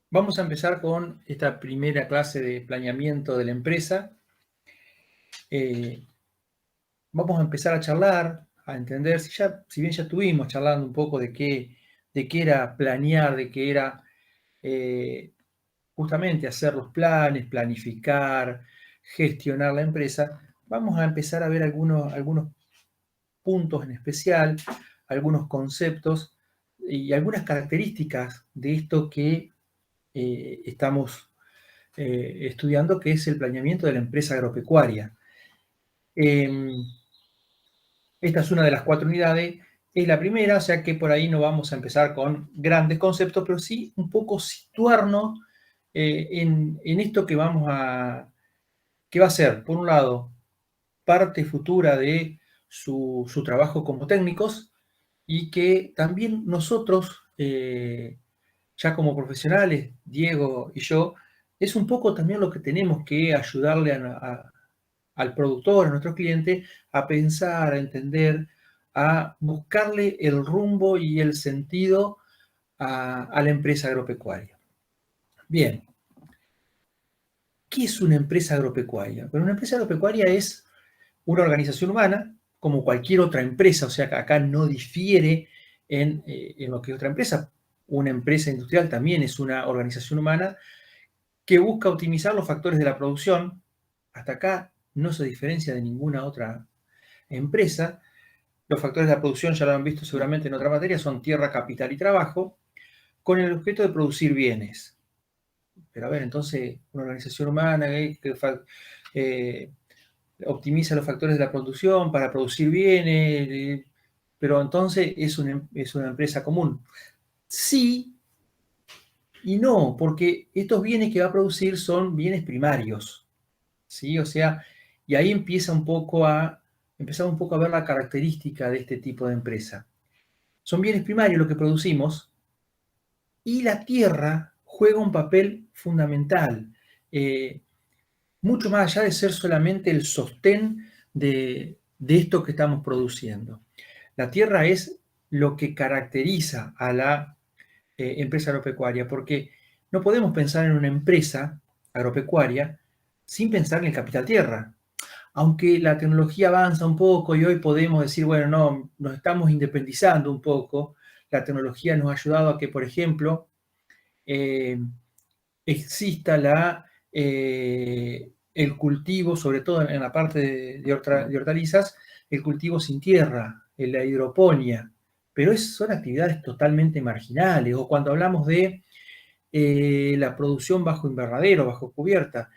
Vamos a empezar con esta primera clase de planeamiento de la empresa. Vamos a empezar a charlar, a entender, si bien ya estuvimos charlando un poco de qué era planear, de qué era justamente hacer los planes, planificar, gestionar la empresa, vamos a empezar a ver algunos puntos en especial, algunos conceptos y algunas características de esto que estamos estudiando, que es el planeamiento de la empresa agropecuaria. Esta es una de las 4 unidades, es la primera, o sea que por ahí no vamos a empezar con grandes conceptos, pero sí un poco situarnos en esto que que va a ser, por un lado, parte futura de su trabajo como técnicos y que también nosotros, ya como profesionales, Diego y yo, es un poco también lo que tenemos que ayudarle al productor, a nuestro cliente, a pensar, a entender, a buscarle el rumbo y el sentido a la empresa agropecuaria. Bien, ¿qué es una empresa agropecuaria? Bueno, una empresa agropecuaria es una organización humana, como cualquier otra empresa, o sea que acá no difiere en lo que es otra empresa. Una empresa industrial también es una organización humana que busca optimizar los factores de la producción. Hasta acá no se diferencia de ninguna otra empresa. Los factores de la producción, ya lo han visto seguramente en otra materia, son tierra, capital y trabajo, con el objeto de producir bienes. Pero a ver, entonces, una organización humana eh, optimiza los factores de la producción para producir bienes, pero entonces es una empresa común. Sí y no, porque estos bienes que va a producir son bienes primarios, ¿sí? O sea, y ahí empezamos un poco a ver la característica de este tipo de empresa. Son bienes primarios lo que producimos y la tierra juega un papel fundamental, eh, mucho más allá de ser solamente el sostén de esto que estamos produciendo. La tierra es lo que caracteriza a la empresa agropecuaria, porque no podemos pensar en una empresa agropecuaria sin pensar en el capital tierra. Aunque la tecnología avanza un poco y hoy podemos decir, bueno, no, nos estamos independizando un poco, la tecnología nos ha ayudado a que, por ejemplo, eh, exista el cultivo, sobre todo en la parte de hortalizas, el cultivo sin tierra, la hidroponía, pero son actividades totalmente marginales. O cuando hablamos de la producción bajo invernadero, bajo cubierta,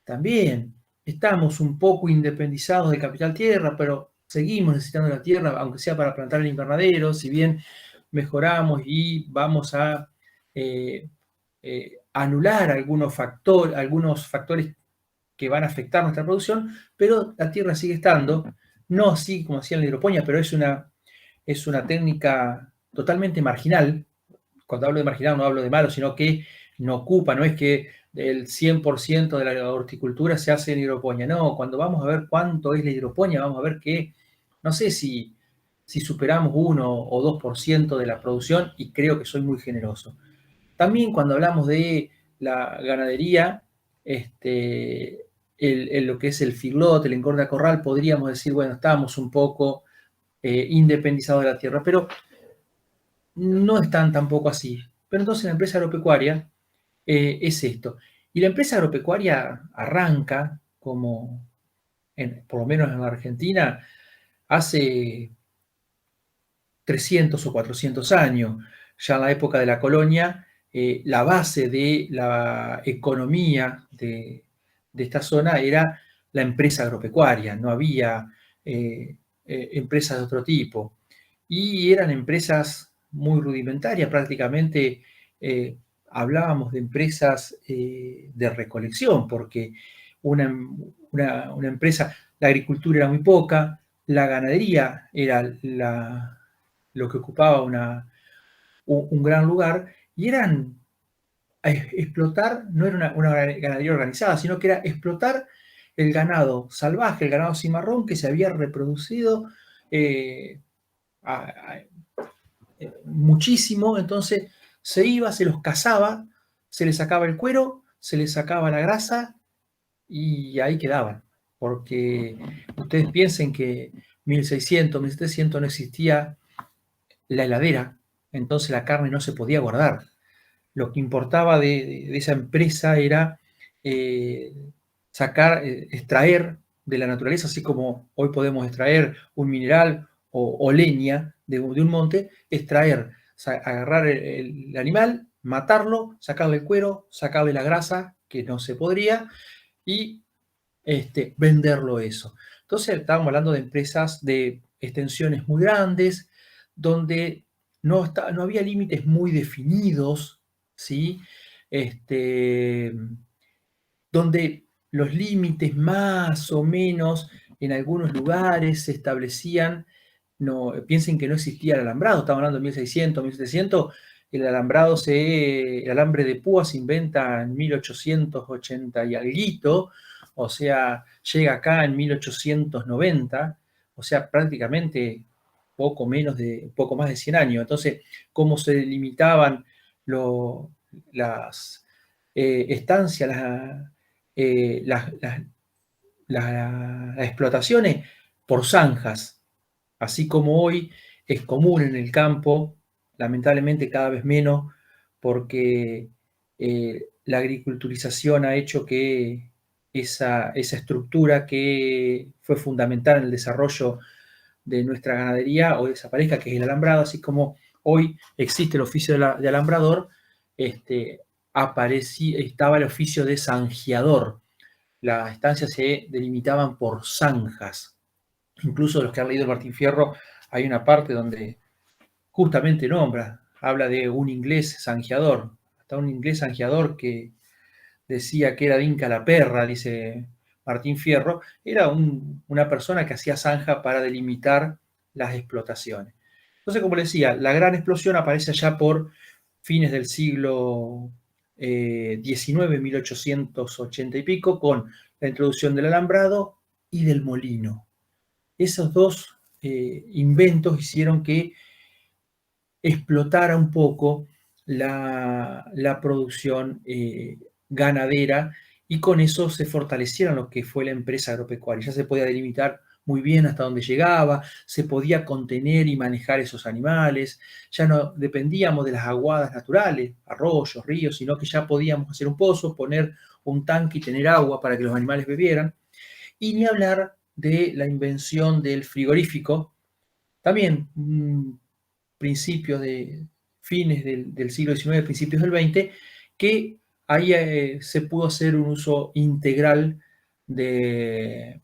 también estamos un poco independizados de capital tierra, pero seguimos necesitando la tierra, aunque sea para plantar el invernadero, si bien mejoramos y vamos a anular algunos factores que van a afectar nuestra producción, pero la tierra sigue estando, no así como hacía en la hidroponía, pero es una técnica totalmente marginal. Cuando hablo de marginal no hablo de malo, sino que no ocupa, no es que el 100% de la horticultura se hace en hidroponía, no, cuando vamos a ver cuánto es la hidroponía, vamos a ver que, no sé si superamos 1 o 2% de la producción y creo que soy muy generoso. También cuando hablamos de la ganadería, lo que es el feedlot, el engorde a corral, podríamos decir, bueno, estamos un poco independizados de la tierra, pero no están tampoco así. Pero entonces la empresa agropecuaria es esto. Y la empresa agropecuaria arranca como, por lo menos en la Argentina, hace 300 o 400 años. Ya en la época de la colonia, la base de la economía de esta zona era la empresa agropecuaria, no había empresas de otro tipo. Y eran empresas muy rudimentarias, prácticamente hablábamos de empresas de recolección, porque una, una empresa, la agricultura era muy poca, la ganadería era lo que ocupaba un gran lugar, y eran explotar, no era una ganadería organizada, sino que era explotar el ganado salvaje, el ganado cimarrón que se había reproducido eh, muchísimo, entonces se iba, se los cazaba, se les sacaba el cuero, se les sacaba la grasa y ahí quedaban. Porque ustedes piensen que 1600, 1700 no existía la heladera, entonces la carne no se podía guardar. Lo que importaba de esa empresa era eh, extraer de la naturaleza, así como hoy podemos extraer un mineral o leña de un monte, extraer, agarrar el animal, matarlo, sacarle el cuero, sacarle la grasa, que no se podría, y venderlo eso. Entonces estábamos hablando de empresas de extensiones muy grandes, donde no había límites muy definidos, ¿sí? Este, donde los límites más o menos en algunos lugares se establecían, no, piensen que no existía el alambrado, estamos hablando de 1600, 1700, el alambre de púa se inventa en 1880 y alguito, o sea, llega acá en 1890, o sea, prácticamente poco más de 100 años. Entonces, ¿cómo se limitaban las estancias, las explotaciones? Por zanjas, así como hoy es común en el campo, lamentablemente cada vez menos, porque la agriculturización ha hecho que esa estructura que fue fundamental en el desarrollo de nuestra ganadería o desaparezca, que es el alambrado, así como hoy existe el oficio de alambrador, estaba el oficio de zanjeador. Las estancias se delimitaban por zanjas. Incluso los que han leído Martín Fierro, hay una parte donde justamente habla de un inglés zanjeador, hasta un inglés zanjeador que decía que era de Inca la Perra, dice Martín Fierro, era una persona que hacía zanja para delimitar las explotaciones. Entonces, como le decía, la gran explosión aparece allá por fines del siglo XIX, 1880 y pico, con la introducción del alambrado y del molino. Esos dos inventos hicieron que explotara un poco la producción ganadera y con eso se fortaleciera lo que fue la empresa agropecuaria. Ya se podía delimitar muy bien hasta dónde llegaba, se podía contener y manejar esos animales, ya no dependíamos de las aguadas naturales, arroyos, ríos, sino que ya podíamos hacer un pozo, poner un tanque y tener agua para que los animales bebieran. Y ni hablar de la invención del frigorífico, también principios de fines del siglo XIX, principios del XX, que ahí se pudo hacer un uso integral de,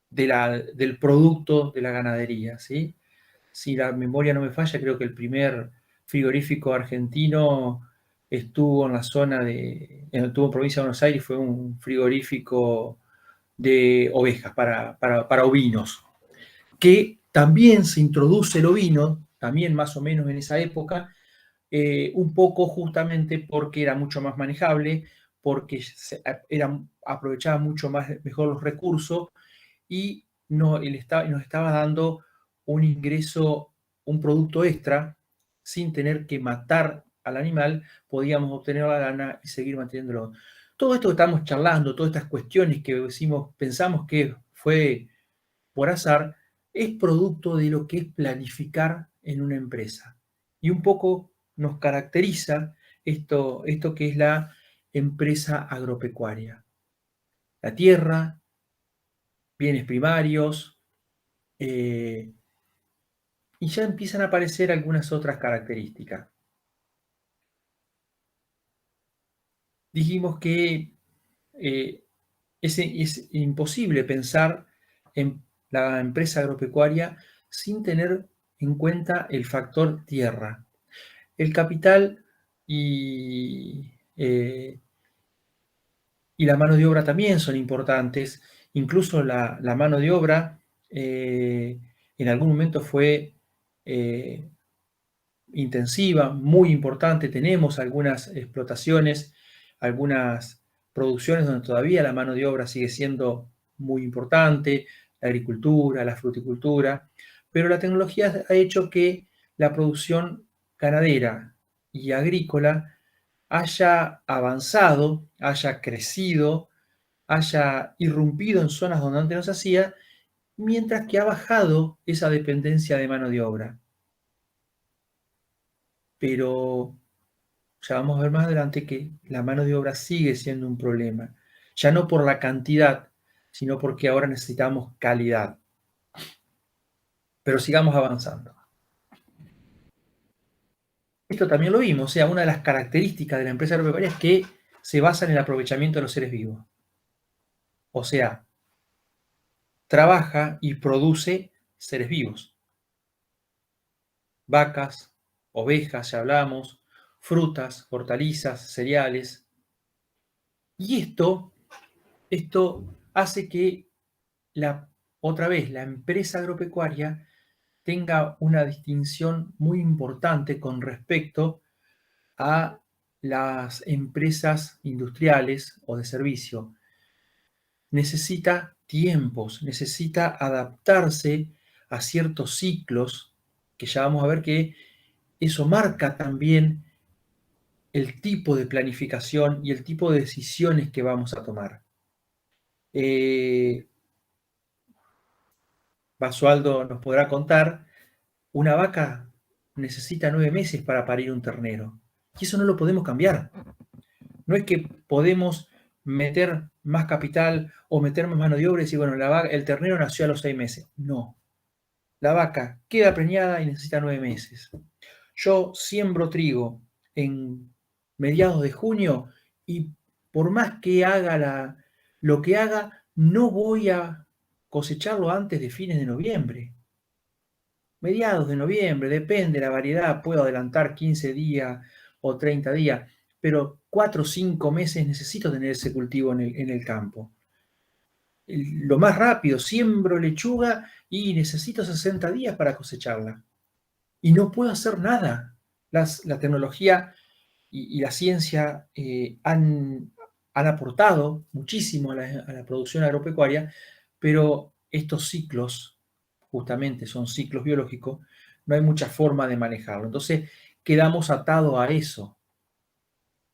del producto de la ganadería, ¿sí? Si la memoria no me falla, creo que el primer frigorífico argentino estuvo en la zona estuvo en provincia de Buenos Aires, fue un frigorífico de ovejas, para ovinos, que también se introduce el ovino, también más o menos en esa época, un poco justamente porque era mucho más manejable, porque aprovechaba mucho mejor los recursos y nos estaba dando un ingreso, un producto extra, sin tener que matar al animal, podíamos obtener la lana y seguir manteniéndolo. Todo esto que estamos charlando, todas estas cuestiones que pensamos que fue por azar, es producto de lo que es planificar en una empresa. Y un poco nos caracteriza esto que es la empresa agropecuaria. La tierra, bienes primarios, y ya empiezan a aparecer algunas otras características. Dijimos que es imposible pensar en la empresa agropecuaria sin tener en cuenta el factor tierra. El capital eh, y la mano de obra también son importantes. Incluso la mano de obra en algún momento fue eh, intensiva, muy importante. Tenemos algunas explotaciones, algunas producciones donde todavía la mano de obra sigue siendo muy importante, la agricultura, la fruticultura, pero la tecnología ha hecho que la producción ganadera y agrícola haya avanzado, haya crecido, haya irrumpido en zonas donde antes no se hacía, mientras que ha bajado esa dependencia de mano de obra. Pero ya vamos a ver más adelante que la mano de obra sigue siendo un problema, ya no por la cantidad, sino porque ahora necesitamos calidad. Pero sigamos avanzando. Esto también lo vimos, o sea, una de las características de la empresa agropecuaria es que se basa en el aprovechamiento de los seres vivos. O sea, trabaja y produce seres vivos. Vacas, ovejas, ya hablamos, frutas, hortalizas, cereales. Y esto hace que otra vez la empresa agropecuaria tenga una distinción muy importante con respecto a las empresas industriales o de servicio. Necesita tiempos, necesita adaptarse a ciertos ciclos, que ya vamos a ver que eso marca también el tipo de planificación y el tipo de decisiones que vamos a tomar. Basualdo nos podrá contar, una vaca necesita 9 meses para parir un ternero. Y eso no lo podemos cambiar. No es que podemos meter más capital o meter más mano de obra y decir, bueno, el ternero nació a los 6 meses. No. La vaca queda preñada y necesita 9 meses. Yo siembro trigo en mediados de junio y por más que haga lo que haga, no voy a cosecharlo antes de fines de noviembre. Mediados de noviembre, depende de la variedad, puedo adelantar 15 días o 30 días, pero 4 o 5 meses necesito tener ese cultivo en el campo. Lo más rápido, siembro lechuga y necesito 60 días para cosecharla. Y no puedo hacer nada. La tecnología y la ciencia han aportado muchísimo a la producción agropecuaria, pero estos ciclos, justamente son ciclos biológicos, no hay mucha forma de manejarlo. Entonces, quedamos atados a eso.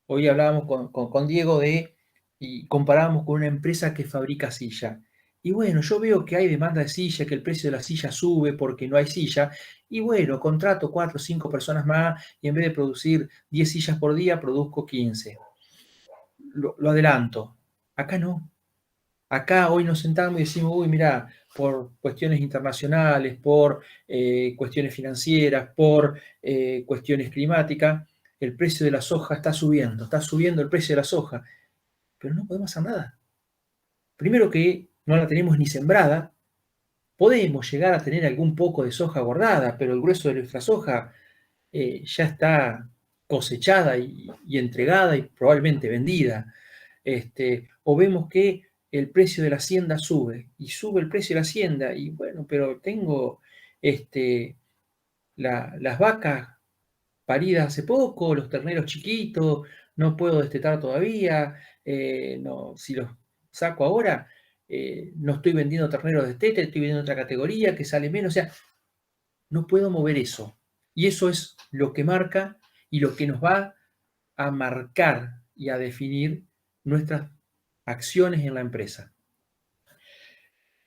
Hoy hablábamos con Diego y comparábamos con una empresa que fabrica silla. Y bueno, yo veo que hay demanda de silla, que el precio de la silla sube porque no hay silla. Y bueno, contrato 4 o 5 personas más y en vez de producir 10 sillas por día, produzco 15. Lo adelanto. Acá no. Acá hoy nos sentamos y decimos, uy, mira, por cuestiones internacionales, por cuestiones financieras, por cuestiones climáticas, el precio de la soja está subiendo el precio de la soja, pero no podemos hacer nada. Primero que no la tenemos ni sembrada, podemos llegar a tener algún poco de soja guardada, pero el grueso de nuestra soja ya está cosechada y entregada y probablemente vendida. O vemos que el precio de la hacienda sube y sube el precio de la hacienda y bueno, pero tengo las vacas paridas hace poco, los terneros chiquitos, no puedo destetar todavía, no, si los saco ahora, no estoy vendiendo terneros de destete, estoy vendiendo otra categoría que sale menos, o sea, no puedo mover eso. Y eso es lo que marca y lo que nos va a marcar y a definir nuestras acciones en la empresa.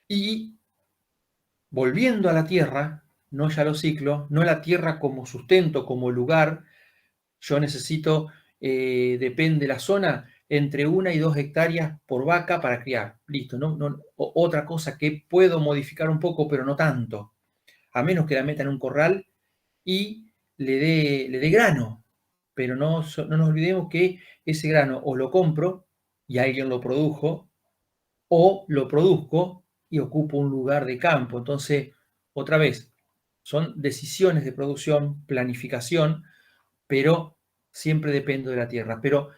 Y volviendo a la tierra, no ya los ciclos, no la tierra como sustento, como lugar, yo necesito, depende de la zona, entre 1 y 2 hectáreas por vaca para criar. Listo, otra cosa que puedo modificar un poco, pero no tanto, a menos que la meta en un corral y le dé grano. Pero no nos olvidemos que ese grano o lo compro y alguien lo produjo, o lo produzco y ocupo un lugar de campo. Entonces, otra vez, son decisiones de producción, planificación, pero siempre dependo de la tierra. Pero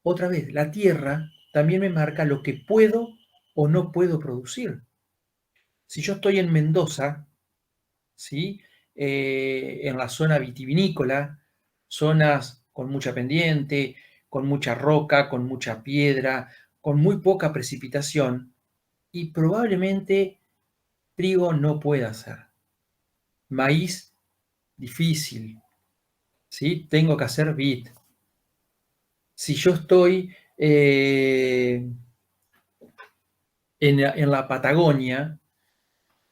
otra vez, la tierra también me marca lo que puedo o no puedo producir. Si yo estoy en Mendoza, ¿sí? En la zona vitivinícola, zonas con mucha pendiente, con mucha roca, con mucha piedra, con muy poca precipitación, y probablemente trigo no pueda hacer. Maíz, difícil, ¿sí? Tengo que hacer vid. Si yo estoy en la Patagonia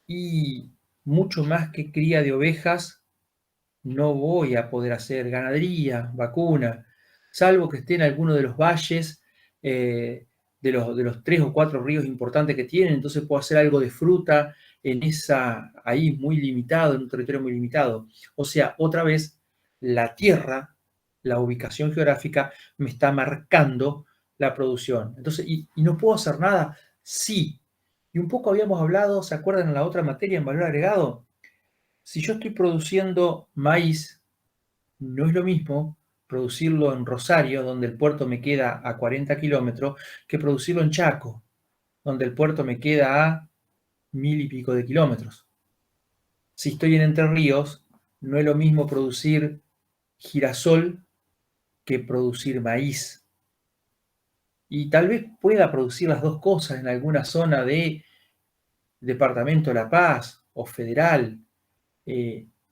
y mucho más que cría de ovejas, no voy a poder hacer ganadería, vacuna, salvo que esté en alguno de los valles de los 3 o 4 ríos importantes que tienen, entonces puedo hacer algo de fruta ahí muy limitado, en un territorio muy limitado. O sea, otra vez, la tierra, la ubicación geográfica, me está marcando la producción. Entonces, ¿y no puedo hacer nada? Sí. Y un poco habíamos hablado, ¿se acuerdan en la otra materia, en valor agregado? Si yo estoy produciendo maíz, no es lo mismo producirlo en Rosario, donde el puerto me queda a 40 kilómetros, que producirlo en Chaco, donde el puerto me queda a 1000 y pico de kilómetros. Si estoy en Entre Ríos, no es lo mismo producir girasol que producir maíz. Y tal vez pueda producir las dos cosas en alguna zona de Departamento de La Paz o federal,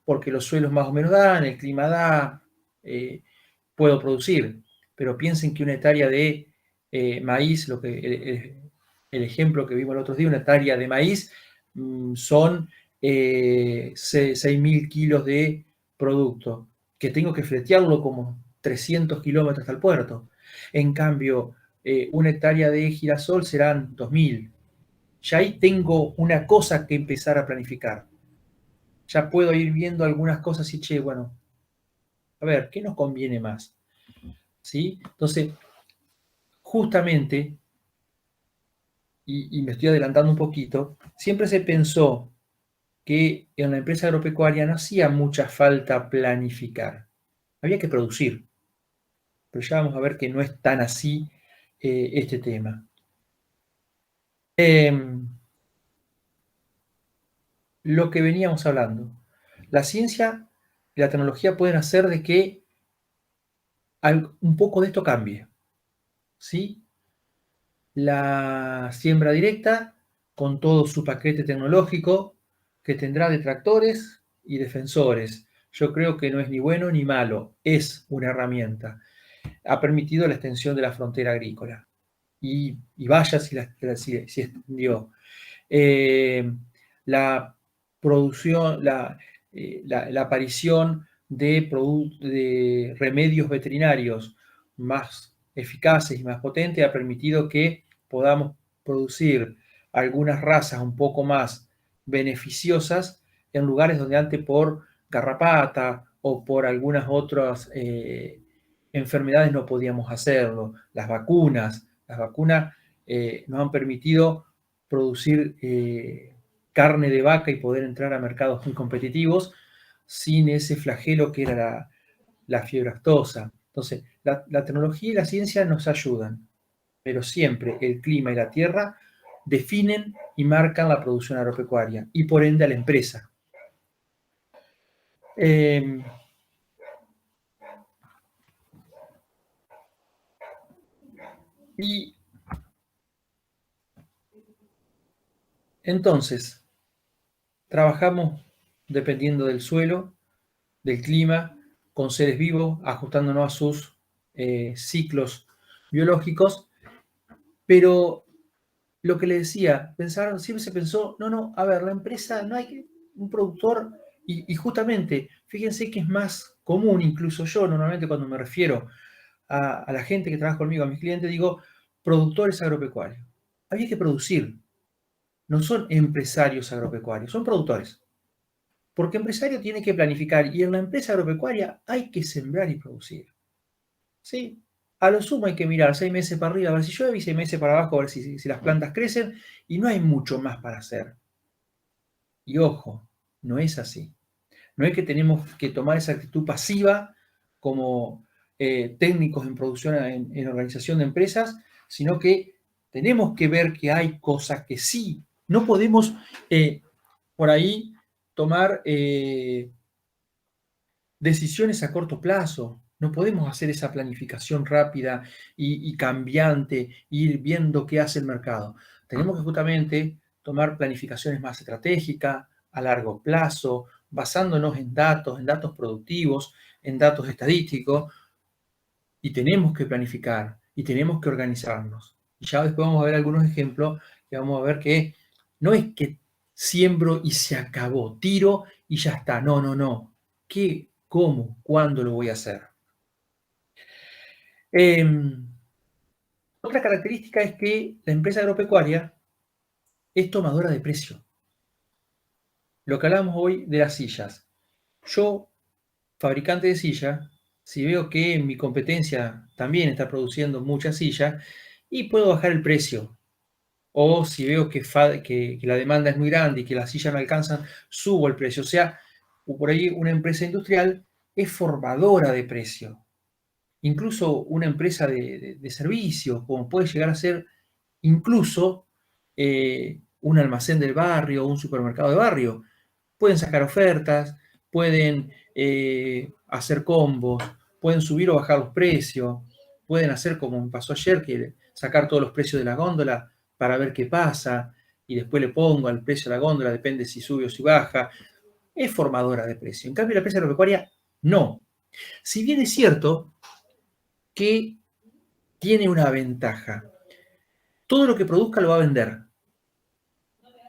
porque los suelos más o menos dan, el clima da, puedo producir. Pero piensen que una hectárea de maíz, el ejemplo que vimos el otro día, una hectárea de maíz son 6.000 kilos de producto, que tengo que fletearlo como 300 kilómetros hasta el puerto. En cambio, una hectárea de girasol serán 2.000. Ya ahí tengo una cosa que empezar a planificar. Ya puedo ir viendo algunas cosas y, che, bueno, a ver, ¿qué nos conviene más? ¿Sí? Entonces, justamente, y me estoy adelantando un poquito, siempre se pensó que en la empresa agropecuaria no hacía mucha falta planificar, había que producir, pero ya vamos a ver que no es tan así este tema. Lo que veníamos hablando, la ciencia y la tecnología pueden hacer de que un poco de esto cambie, ¿sí? La siembra directa, con todo su paquete tecnológico, que tendrá detractores y defensores. Yo creo que no es ni bueno ni malo, es una herramienta. Ha permitido la extensión de la frontera agrícola. Y vaya si extendió. La producción, la aparición de remedios veterinarios más eficaces y más potentes ha permitido que podamos producir algunas razas un poco más beneficiosas en lugares donde antes por garrapata o por algunas otras enfermedades no podíamos hacerlo. Las vacunas nos han permitido producir carne de vaca y poder entrar a mercados muy competitivos sin ese flagelo que era la fiebre aftosa. Entonces, la tecnología y la ciencia nos ayudan, pero siempre el clima y la tierra definen y marcan la producción agropecuaria y por ende a la empresa. Y entonces, trabajamos dependiendo del suelo, del clima, con seres vivos, ajustándonos a sus ciclos biológicos, pero lo que le decía, siempre se pensó, no, a ver, la empresa, no hay un productor, y justamente, fíjense que es más común, incluso yo normalmente cuando me refiero a la gente que trabaja conmigo, a mis clientes, digo, productores agropecuarios. Había que producir, no son empresarios agropecuarios, son productores. Porque empresario tiene que planificar y en la empresa agropecuaria hay que sembrar y producir. ¿Sí? A lo sumo hay que mirar 6 meses para arriba a ver si llueve y 6 meses para abajo a ver si las plantas crecen y no hay mucho más para hacer. Y ojo, no es así. No es que tenemos que tomar esa actitud pasiva como técnicos en producción, en organización de empresas, sino que tenemos que ver que hay cosas que sí. No podemos por ahí tomar decisiones a corto plazo. No podemos hacer esa planificación rápida y cambiante, ir viendo qué hace el mercado. Tenemos que justamente tomar planificaciones más estratégicas, a largo plazo, basándonos en datos productivos, en datos estadísticos, Y tenemos que planificar y tenemos que organizarnos. Y ya después vamos a ver algunos ejemplos que vamos a ver que no es que siembro y se acabó, tiro y ya está. No, no, no. ¿Qué, cómo, cuándo lo voy a hacer? Otra característica es que la empresa agropecuaria es tomadora de precio. Lo que hablamos hoy de las sillas. Yo, fabricante de silla, si veo que mi competencia también está produciendo muchas sillas, y puedo bajar el precio. O si veo que la demanda es muy grande y que las sillas no alcanzan, subo el precio. O sea, por ahí una empresa industrial es formadora de precio. Incluso una empresa de servicios, como puede llegar a ser incluso un almacén del barrio, un supermercado de barrio. Pueden sacar ofertas, pueden hacer combos, pueden subir o bajar los precios, pueden hacer como me pasó ayer, que sacar todos los precios de la góndola para ver qué pasa, y después le pongo al precio de la góndola, depende si sube o si baja. Es formadora de precio. En cambio, la empresa agropecuaria no. Si bien es cierto que tiene una ventaja, todo lo que produzca lo va a vender.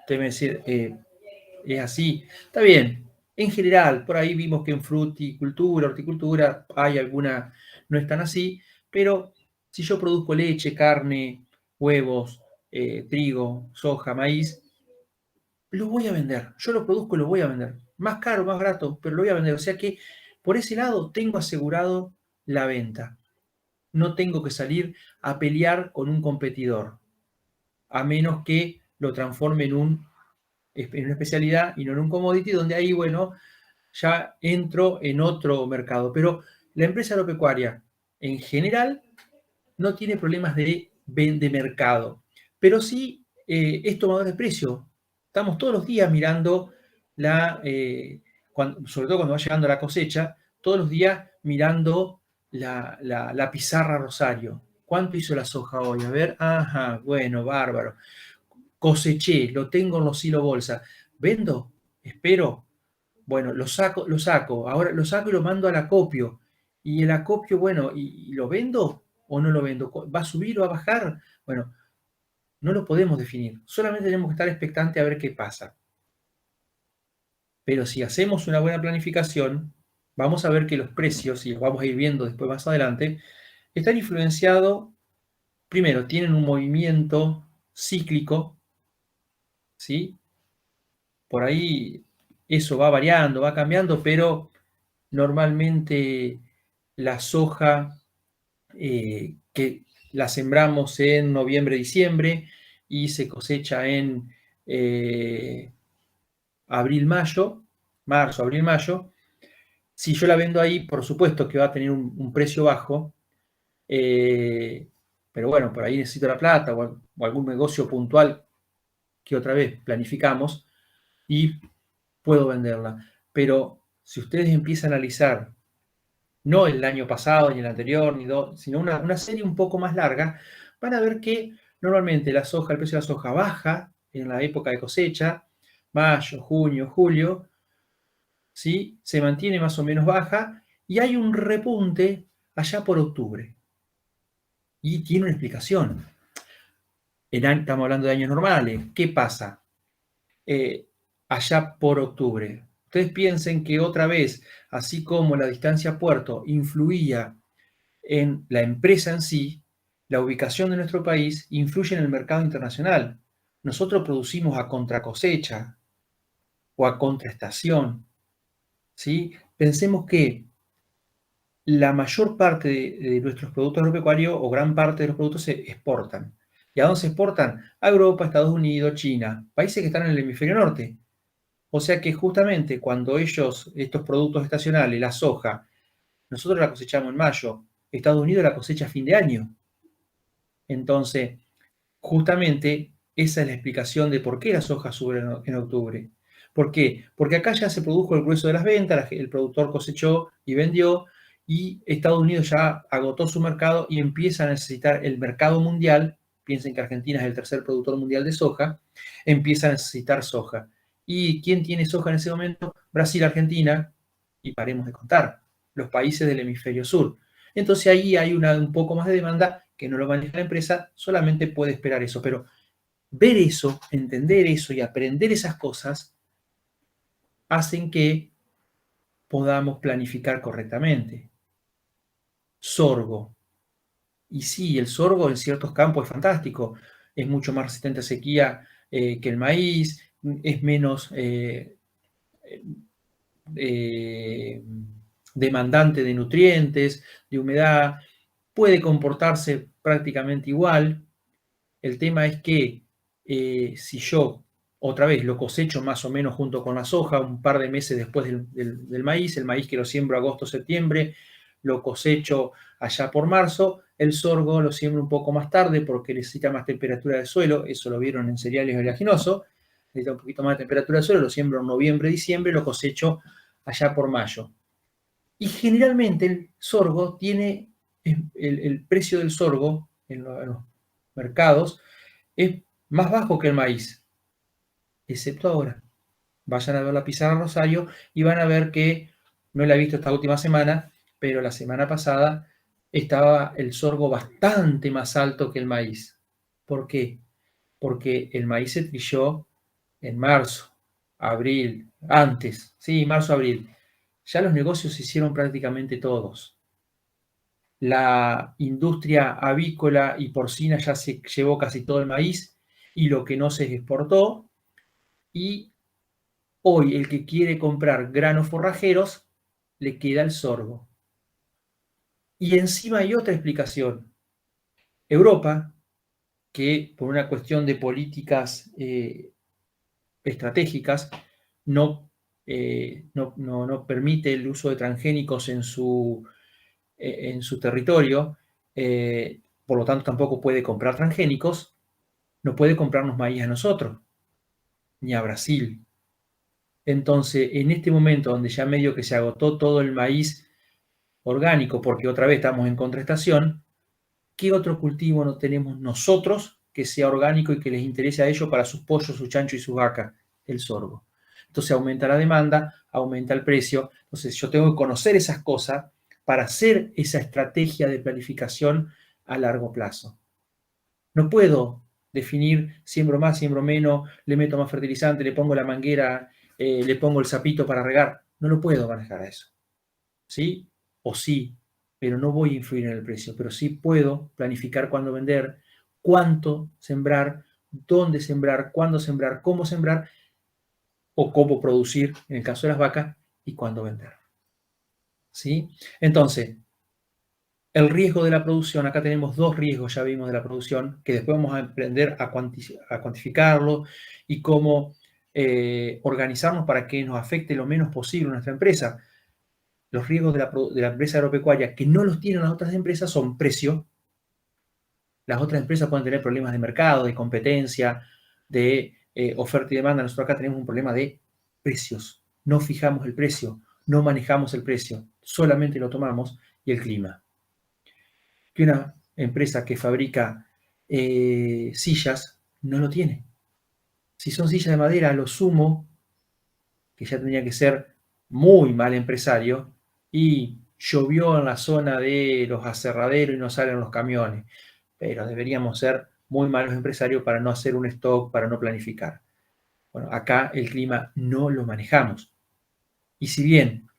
Usted me decir, es así. Está bien. En general, por ahí vimos que en fruticultura, horticultura, hay alguna, no están así, pero si yo produzco leche, carne, huevos, trigo, soja, maíz, lo voy a vender. Yo lo produzco y lo voy a vender. Más caro, más barato, pero lo voy a vender. O sea que por ese lado tengo asegurado la venta. No tengo que salir a pelear con un competidor, a menos que lo transforme en una especialidad y no en un commodity, donde ahí, bueno, ya entro en otro mercado. Pero la empresa agropecuaria, en general, no tiene problemas de mercado, pero sí es tomador de precio. Estamos todos los días mirando sobre todo cuando va llegando la cosecha, todos los días mirando la pizarra Rosario. ¿Cuánto hizo la soja hoy? A ver, ajá, bueno, bárbaro. Coseché, lo tengo en los hilo bolsa. ¿Vendo? Espero. Bueno, lo saco. Ahora lo saco y lo mando al acopio. Y el acopio, bueno, ¿y lo vendo o no lo vendo? ¿Va a subir o va a bajar? Bueno, no lo podemos definir. Solamente tenemos que estar expectantes a ver qué pasa. Pero si hacemos una buena planificación, vamos a ver que los precios, y los vamos a ir viendo después más adelante, están influenciados, primero, tienen un movimiento cíclico, ¿sí? Por ahí eso va variando, va cambiando, pero normalmente la soja que la sembramos en noviembre, diciembre y se cosecha en abril, mayo, marzo, abril, mayo. Si yo la vendo ahí, por supuesto que va a tener un precio bajo, pero bueno, por ahí necesito la plata o algún negocio puntual que otra vez planificamos y puedo venderla. Pero si ustedes empiezan a analizar, no el año pasado ni el anterior, sino una serie un poco más larga, van a ver que normalmente el precio de la soja baja en la época de cosecha, mayo, junio, julio, ¿sí? Se mantiene más o menos baja y hay un repunte allá por octubre. Y tiene una explicación. Estamos hablando de años normales. ¿Qué pasa? Allá por octubre. Ustedes piensen que otra vez, así como la distancia a puerto influía en la empresa en sí, la ubicación de nuestro país influye en el mercado internacional. Nosotros producimos a contra cosecha o a contraestación, ¿sí? Pensemos que la mayor parte de nuestros productos agropecuarios o gran parte de los productos se exportan. ¿Y a dónde se exportan? A Europa, Estados Unidos, China, países que están en el hemisferio norte. O sea que justamente cuando estos productos estacionales, la soja, nosotros la cosechamos en mayo, Estados Unidos la cosecha a fin de año. Entonces, justamente esa es la explicación de por qué la soja sube en octubre. ¿Por qué? Porque acá ya se produjo el grueso de las ventas, el productor cosechó y vendió, y Estados Unidos ya agotó su mercado y empieza a necesitar el mercado mundial. Piensen que Argentina es el tercer productor mundial de soja, empieza a necesitar soja. ¿Y quién tiene soja en ese momento? Brasil, Argentina, y paremos de contar, los países del hemisferio sur. Entonces ahí hay un poco más de demanda que no lo maneja la empresa, solamente puede esperar eso. Pero ver eso, entender eso y aprender esas cosas hacen que podamos planificar correctamente. Sorgo. Y sí, el sorgo en ciertos campos es fantástico. Es mucho más resistente a sequía que el maíz, es menos eh, demandante de nutrientes, de humedad, puede comportarse prácticamente igual. El tema es que si yo otra vez lo cosecho más o menos junto con la soja, un par de meses después del maíz, el maíz que lo siembro agosto-septiembre, lo cosecho allá por marzo, el sorgo lo siembro un poco más tarde porque necesita más temperatura de suelo, eso lo vieron en cereales oleaginosos, necesita un poquito más de temperatura de suelo, lo siembro en noviembre, diciembre, lo cosecho allá por mayo. Y generalmente el sorgo tiene, el precio del sorgo en los mercados es más bajo que el maíz, excepto ahora. Vayan a ver la pizarra Rosario y van a ver que, no la he visto esta última semana, pero la semana pasada estaba el sorgo bastante más alto que el maíz. ¿Por qué? Porque el maíz se trilló en marzo, abril, antes, sí, marzo, abril. Ya los negocios se hicieron prácticamente todos. La industria avícola y porcina ya se llevó casi todo el maíz y lo que no se exportó. Y hoy el que quiere comprar granos forrajeros le queda el sorgo. Y encima hay otra explicación. Europa, que por una cuestión de políticas estratégicas no permite el uso de transgénicos en su territorio, por lo tanto tampoco puede comprar transgénicos, no puede comprarnos maíz a nosotros, ni a Brasil. Entonces, en este momento donde ya medio que se agotó todo el maíz orgánico, porque otra vez estamos en contraestación, ¿qué otro cultivo no tenemos nosotros que sea orgánico y que les interese a ellos para sus pollos, sus chanchos y sus vacas? El sorgo. Entonces aumenta la demanda, aumenta el precio. Entonces yo tengo que conocer esas cosas para hacer esa estrategia de planificación a largo plazo. No puedo definir siembro más, siembro menos, le meto más fertilizante, le pongo la manguera, le pongo el sapito para regar. No lo puedo manejar a eso. ¿Sí? O sí, pero no voy a influir en el precio. Pero sí puedo planificar cuándo vender, cuánto sembrar, dónde sembrar, cuándo sembrar, cómo sembrar o cómo producir, en el caso de las vacas, y cuándo vender. ¿Sí? Entonces, el riesgo de la producción, acá tenemos dos riesgos, ya vimos de la producción, que después vamos a aprender a cuantificarlo y cómo organizarnos para que nos afecte lo menos posible a nuestra empresa. Los riesgos de la empresa agropecuaria que no los tienen las otras empresas son precio. Las otras empresas pueden tener problemas de mercado, de competencia, de oferta y demanda. Nosotros acá tenemos un problema de precios. No fijamos el precio, no manejamos el precio, solamente lo tomamos y el clima. Que una empresa que fabrica sillas no lo tiene. Si son sillas de madera, a lo sumo, que ya tendría que ser muy mal empresario, y llovió en la zona de los aserraderos y no salen los camiones. Pero deberíamos ser muy malos empresarios para no hacer un stock, para no planificar. Bueno, acá el clima no lo manejamos. Y si bien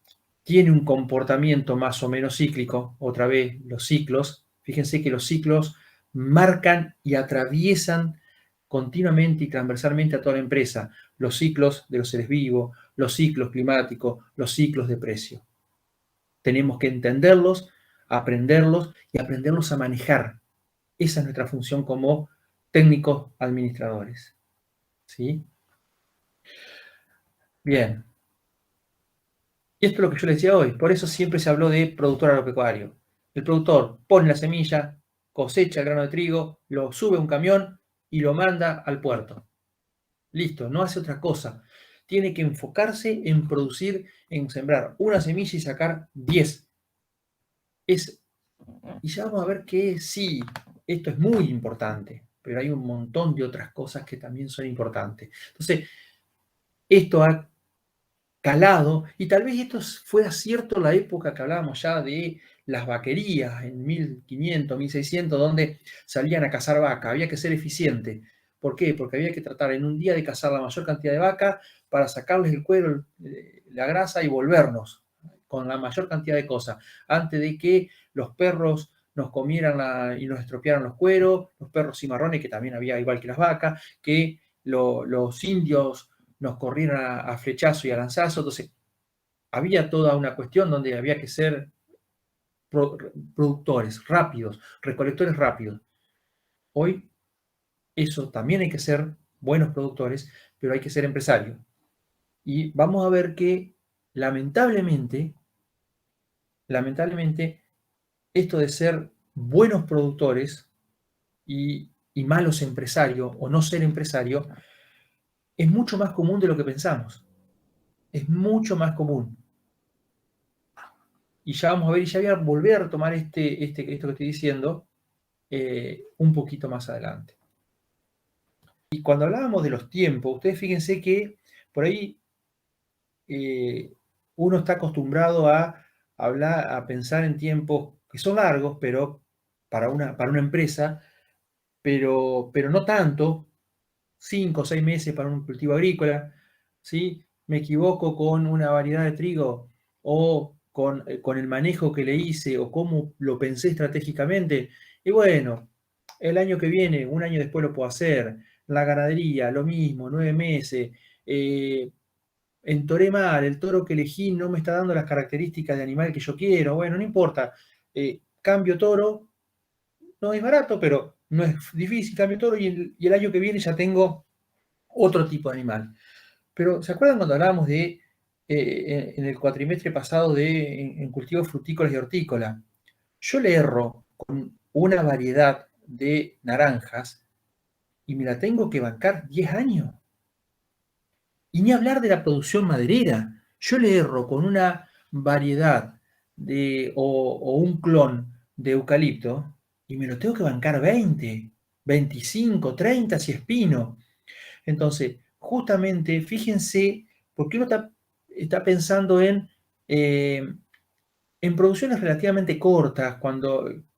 tiene un comportamiento más o menos cíclico, otra vez los ciclos, fíjense que los ciclos marcan y atraviesan continuamente y transversalmente a toda la empresa, los ciclos de los seres vivos, los ciclos climáticos, los ciclos de precio. Tenemos que entenderlos, aprenderlos y aprenderlos a manejar. Esa es nuestra función como técnicos administradores. ¿Sí? Bien. Y esto es lo que yo les decía hoy. Por eso siempre se habló de productor agropecuario. El productor pone la semilla, cosecha el grano de trigo, lo sube a un camión y lo manda al puerto. Listo, no hace otra cosa. Tiene que enfocarse en producir, en sembrar una semilla y sacar 10. Y ya vamos a ver que sí, esto es muy importante, pero hay un montón de otras cosas que también son importantes. Entonces, esto ha calado, y tal vez esto fuera cierto en la época que hablábamos ya de las vaquerías, en 1500, 1600, donde salían a cazar vaca, había que ser eficiente. ¿Por qué? Porque había que tratar en un día de cazar la mayor cantidad de vaca para sacarles el cuero, la grasa y volvernos con la mayor cantidad de cosas, antes de que los perros nos comieran y nos estropearan los cueros, los perros cimarrones, que también había igual que las vacas, que los indios nos corrieran a flechazo y a lanzazo. Entonces, había toda una cuestión donde había que ser productores rápidos, recolectores rápidos. Hoy eso también hay que ser buenos productores, pero hay que ser empresarios. Y vamos a ver que lamentablemente, esto de ser buenos productores y malos empresarios o no ser empresario es mucho más común de lo que pensamos. Es mucho más común. Y ya vamos a ver, y ya voy a volver a retomar esto que estoy diciendo un poquito más adelante. Y cuando hablábamos de los tiempos, ustedes fíjense que por ahí uno está acostumbrado a hablar, a pensar en tiempos que son largos, pero para una empresa, pero no tanto, 5 o 6 meses para un cultivo agrícola, ¿sí? Me equivoco con una variedad de trigo o con el manejo que le hice o cómo lo pensé estratégicamente, y bueno, el año que viene, un año después lo puedo hacer. La ganadería, lo mismo, 9 meses. Entoré mal, el toro que elegí no me está dando las características de animal que yo quiero. Bueno, no importa. Cambio toro, no es barato, pero no es difícil, cambio toro y el año que viene ya tengo otro tipo de animal. Pero ¿se acuerdan cuando hablábamos en el cuatrimestre pasado en cultivos frutícolas y hortícolas? Yo le erro con una variedad de naranjas y me la tengo que bancar 10 años. Y ni hablar de la producción maderera. Yo le erro con una variedad o un clon de eucalipto y me lo tengo que bancar 20, 25, 30 si es pino. Entonces, justamente, fíjense, porque uno está pensando eh, en producciones relativamente cortas,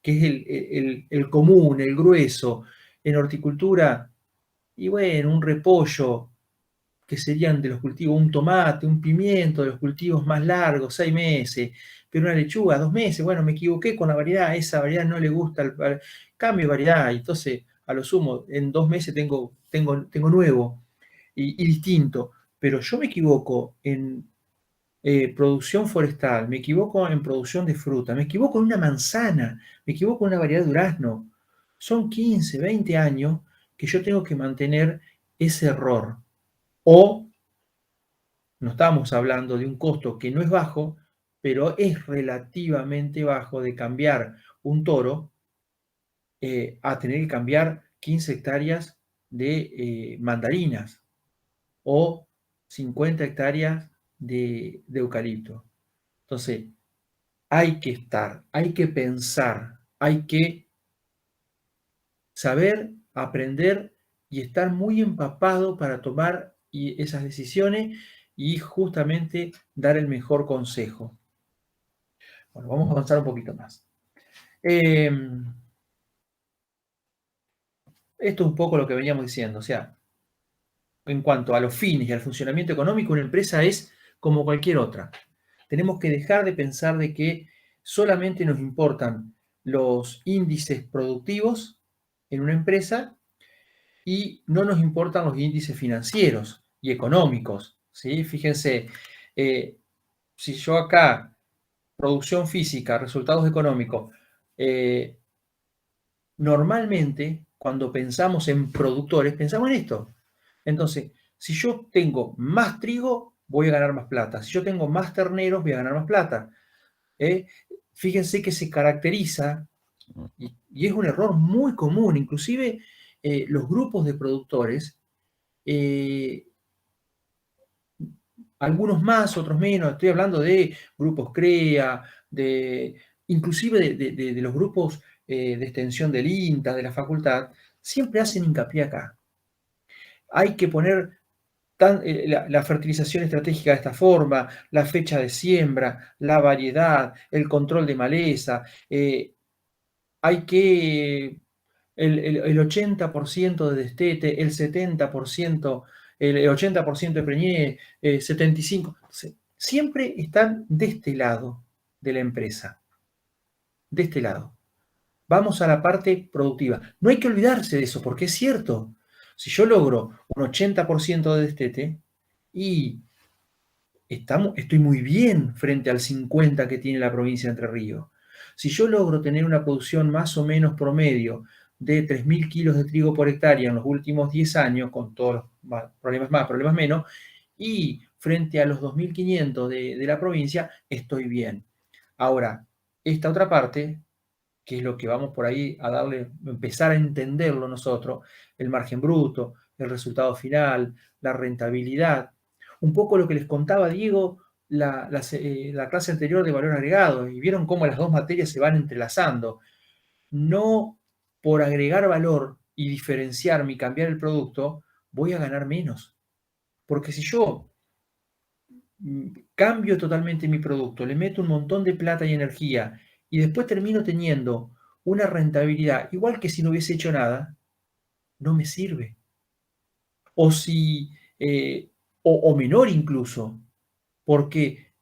que es el común, el grueso, en horticultura, y bueno, un repollo, que serían de los cultivos, un tomate, un pimiento, de los cultivos más largos, 6 meses, pero una lechuga, 2 meses, bueno, me equivoqué con la variedad, esa variedad no le gusta, cambio de variedad, y entonces a lo sumo, en 2 meses tengo nuevo y distinto, pero yo me equivoco en producción forestal, me equivoco en producción de fruta, me equivoco en una manzana, me equivoco en una variedad de durazno. Son 15, 20 años que yo tengo que mantener ese error. O no estamos hablando de un costo que no es bajo, pero es relativamente bajo de cambiar un toro a tener que cambiar 15 hectáreas de mandarinas o 50 hectáreas de eucalipto. Entonces, hay que estar, hay que pensar, hay que saber, aprender y estar muy empapado para tomar esas decisiones y justamente dar el mejor consejo. Bueno, vamos a avanzar un poquito más. Esto es un poco lo que veníamos diciendo, o sea, en cuanto a los fines y al funcionamiento económico, una empresa es como cualquier otra. Tenemos que dejar de pensar de que solamente nos importan los índices productivos en una empresa y no nos importan los índices financieros y económicos, ¿sí? Fíjense, si yo acá, producción física, resultados económicos, normalmente cuando pensamos en productores, pensamos en esto. Entonces, si yo tengo más trigo, voy a ganar más plata. Si yo tengo más terneros, voy a ganar más plata. ¿Eh? Fíjense que se caracteriza, y es un error muy común, inclusive los grupos de productores, eh, algunos más, otros menos, estoy hablando de grupos CREA, inclusive de los grupos de extensión del INTA, de la facultad, siempre hacen hincapié acá. Hay que poner la fertilización estratégica de esta forma, la fecha de siembra, la variedad, el control de maleza, hay que el 80% de destete, el 70%, el 80% de preñez, 75%. Siempre están de este lado de la empresa, de este lado. Vamos a la parte productiva. No hay que olvidarse de eso, porque es cierto. Si yo logro un 80% de destete y estoy muy bien frente al 50% que tiene la provincia de Entre Ríos. Si yo logro tener una producción más o menos promedio de 3.000 kilos de trigo por hectárea en los últimos 10 años, con todos los problemas más, problemas menos, y frente a los 2.500 de la provincia, estoy bien. Ahora, esta otra parte, que es lo que vamos por ahí a darle, empezar a entenderlo nosotros, el margen bruto, el resultado final, la rentabilidad, un poco lo que les contaba Diego la clase anterior de valor agregado, y vieron cómo las dos materias se van entrelazando. No por agregar valor y diferenciarme y cambiar el producto, voy a ganar menos. Porque si yo cambio totalmente mi producto, le meto un montón de plata y energía y después termino teniendo una rentabilidad igual que si no hubiese hecho nada, no me sirve. O si, o menor incluso, porque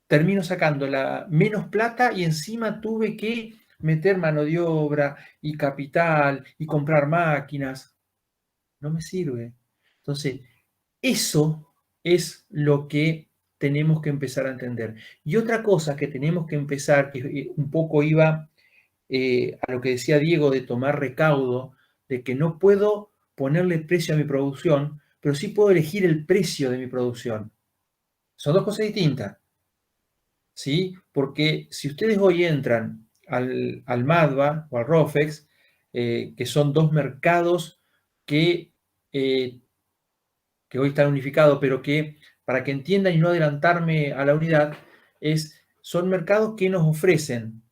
termino sacando menos plata y encima tuve que meter mano de obra y capital y comprar máquinas. No me sirve. Entonces, eso es lo que tenemos que empezar a entender. Y otra cosa que tenemos que empezar, que un poco iba a lo que decía Diego de tomar recaudo, de que no puedo ponerle precio a mi producción, pero sí puedo elegir el precio de mi producción. Son dos cosas distintas, ¿sí? Porque si ustedes hoy entran al MADVA o al ROFEX, que son dos mercados que eh, que hoy están unificados, pero que para que entiendan y no adelantarme a la unidad, son mercados que nos ofrecen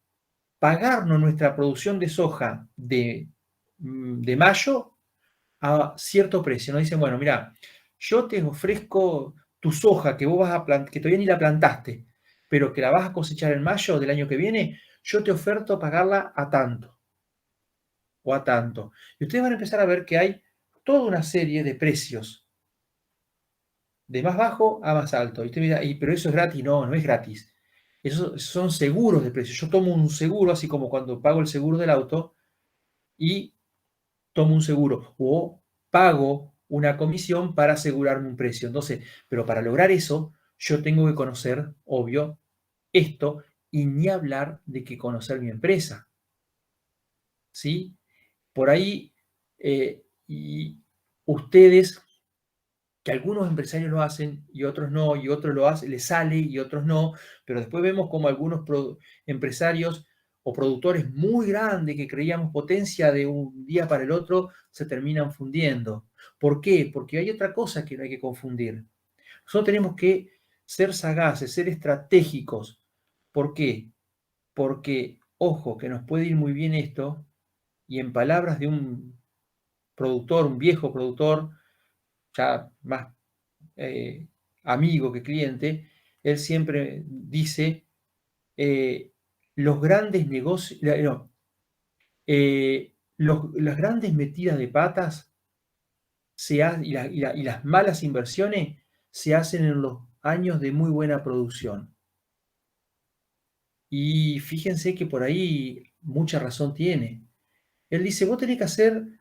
pagarnos nuestra producción de soja de mayo a cierto precio. Nos dicen, bueno, mira, yo te ofrezco tu soja que vos vas a que todavía ni la plantaste, pero que la vas a cosechar en mayo del año que viene, yo te oferto pagarla a tanto o a tanto. Y ustedes van a empezar a ver que hay toda una serie de precios de más bajo a más alto. Y usted mira, pero eso es gratis. No, no es gratis. Esos son seguros de precio. Yo tomo un seguro, así como cuando pago el seguro del auto, y tomo un seguro. O pago una comisión para asegurarme un precio. Entonces, pero para lograr eso, yo tengo que conocer, obvio, esto, y ni hablar de que conocer mi empresa. ¿Sí? Por ahí, y ustedes que algunos empresarios lo hacen y otros no, y otros lo hacen, les sale y otros no, pero después vemos como algunos empresarios o productores muy grandes que creíamos potencia de un día para el otro se terminan fundiendo. ¿Por qué? Porque hay otra cosa que no hay que confundir. Nosotros tenemos que ser sagaces, ser estratégicos. ¿Por qué? Porque, ojo, que nos puede ir muy bien esto, y en palabras de un productor, un viejo productor, ya más eh, amigo que cliente, él siempre dice, los grandes negocios, no, las grandes metidas de patas y las malas inversiones se hacen en los años de muy buena producción. Y fíjense que por ahí mucha razón tiene. Él dice, vos tenés que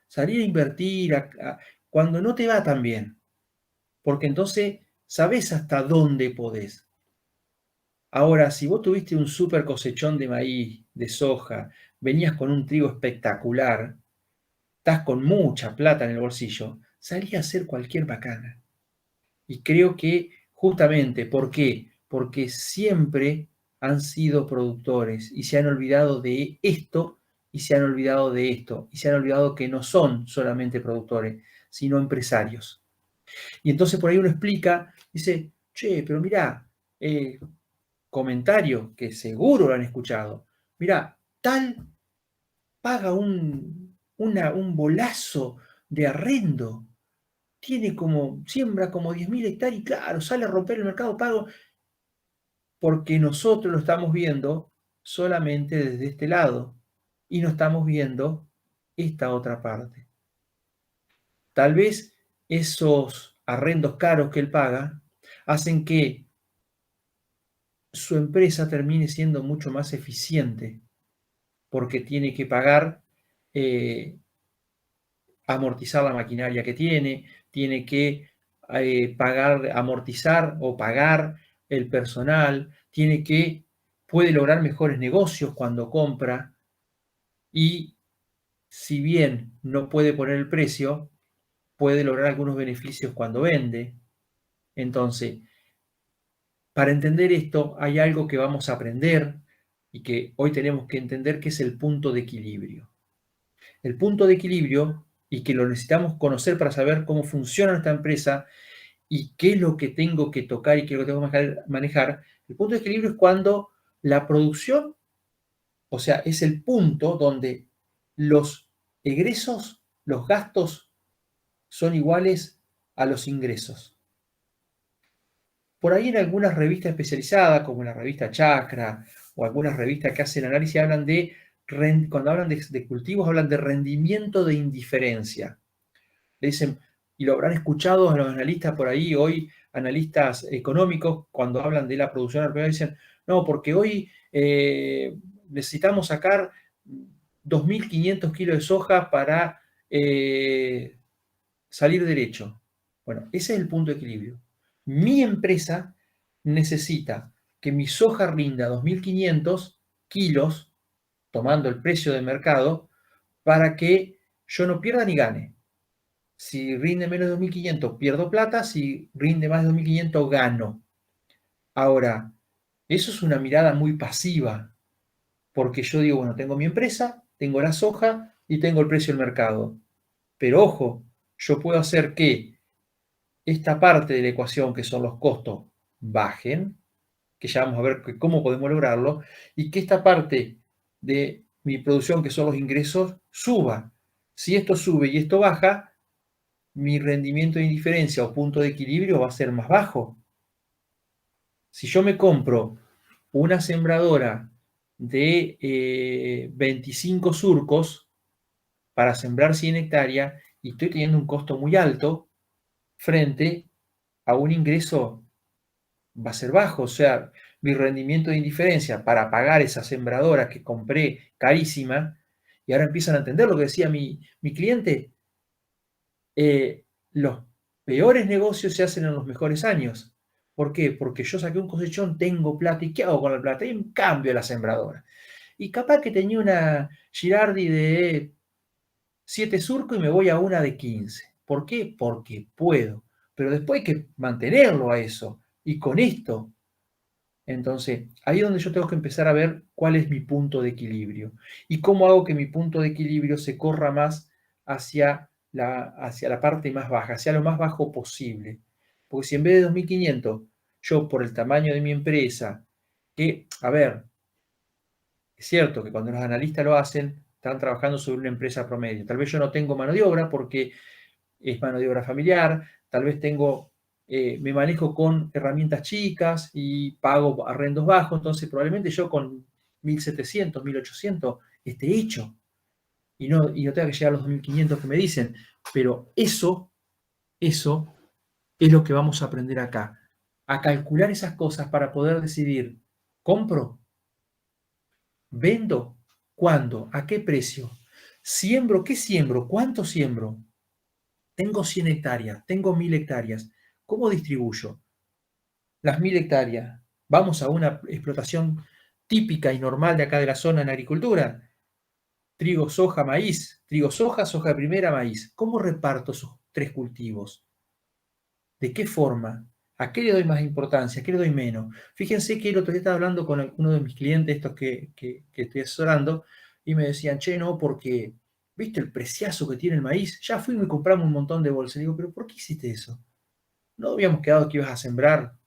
salir a invertir cuando no te va tan bien, porque entonces sabés hasta dónde podés. Ahora, si vos tuviste un súper cosechón de maíz, de soja, venías con un trigo espectacular, estás con mucha plata en el bolsillo, salí a hacer cualquier bacana. Y creo que justamente, ¿por qué? Porque siempre han sido productores y se han olvidado de esto y se han olvidado de esto y se han olvidado que no son solamente productores, sino empresarios. Y entonces por ahí uno explica, dice, che, pero mirá, comentario que seguro lo han escuchado. Mirá, tal paga un bolazo de arrendo siembra como 10.000 hectáreas y claro, sale a romper el mercado pago porque nosotros lo estamos viendo solamente desde este lado y no estamos viendo esta otra parte. Tal vez esos arrendos caros que él paga hacen que su empresa termine siendo mucho más eficiente porque tiene que pagar, amortizar la maquinaria que tiene que pagar, amortizar o pagar el personal, puede lograr mejores negocios cuando compra y si bien no puede poner el precio, puede lograr algunos beneficios cuando vende. Entonces, para entender esto, hay algo que vamos a aprender y que hoy tenemos que entender que es el punto de equilibrio. El punto de equilibrio, y que lo necesitamos conocer para saber cómo funciona nuestra empresa y qué es lo que tengo que tocar y qué es lo que tengo que manejar. El punto de equilibrio es cuando la producción, o sea, es el punto donde los egresos, los gastos son iguales a los ingresos. Por ahí en algunas revistas especializadas, como la revista Chakra o algunas revistas que hacen análisis, cuando hablan de cultivos, hablan de rendimiento de indiferencia. Le dicen, y lo habrán escuchado a los analistas por ahí, hoy analistas económicos, cuando hablan de la producción agropecuaria, dicen, no, porque hoy necesitamos sacar 2.500 kilos de soja para salir derecho. Bueno, ese es el punto de equilibrio. Mi empresa necesita que mi soja rinda 2.500 kilos, tomando el precio de mercado, para que yo no pierda ni gane. Si rinde menos de 2.500, pierdo plata. Si rinde más de 2.500, gano. Ahora, eso es una mirada muy pasiva, porque yo digo, bueno, tengo mi empresa, tengo la soja y tengo el precio del mercado. Pero ojo, yo puedo hacer que esta parte de la ecuación, que son los costos, bajen, que ya vamos a ver cómo podemos lograrlo, y que esta parte de mi producción, que son los ingresos, suba. Si esto sube y esto baja, mi rendimiento de indiferencia o punto de equilibrio va a ser más bajo. Si yo me compro una sembradora de 25 surcos para sembrar 100 hectáreas y estoy teniendo un costo muy alto frente a un ingreso va a ser bajo, o sea, mi rendimiento de indiferencia para pagar esa sembradora que compré carísima, y ahora empiezan a entender lo que decía mi cliente, los peores negocios se hacen en los mejores años. ¿Por qué? Porque yo saqué un cosechón, tengo plata, ¿y qué hago con la plata? Y un cambio la sembradora. Y capaz que tenía una Girardi de 7 surcos y me voy a una de 15. ¿Por qué? Porque puedo. Pero después hay que mantenerlo a eso. Y con esto, entonces, ahí es donde yo tengo que empezar a ver cuál es mi punto de equilibrio y cómo hago que mi punto de equilibrio se corra más hacia la parte más baja, hacia lo más bajo posible. Porque si en vez de 2.500, yo por el tamaño de mi empresa, que, a ver, es cierto que cuando los analistas lo hacen, están trabajando sobre una empresa promedio. Tal vez yo no tengo mano de obra porque es mano de obra familiar, tal vez me manejo con herramientas chicas y pago arrendos bajos, entonces probablemente yo con 1.700, 1.800 esté hecho y no tenga que llegar a los 2.500 que me dicen, pero eso es lo que vamos a aprender acá, a calcular esas cosas para poder decidir, ¿compro? ¿Vendo? ¿Cuándo? ¿A qué precio? ¿Siembro? ¿Qué siembro? ¿Cuánto siembro? Tengo 100 hectáreas, tengo 1.000 hectáreas. ¿Cómo distribuyo las 1.000 hectáreas? Vamos a una explotación típica y normal de acá de la zona en agricultura. Trigo, soja, maíz. Trigo, soja, soja de primera, maíz. ¿Cómo reparto esos tres cultivos? ¿De qué forma? ¿A qué le doy más importancia? ¿A qué le doy menos? Fíjense que el otro día estaba hablando con uno de mis clientes, estos que estoy asesorando, y me decían, che, no, porque, ¿viste el preciazo que tiene el maíz? Ya fuimos y compramos un montón de bolsas. Le digo, ¿pero por qué hiciste eso? ¿No habíamos quedado que ibas a sembrar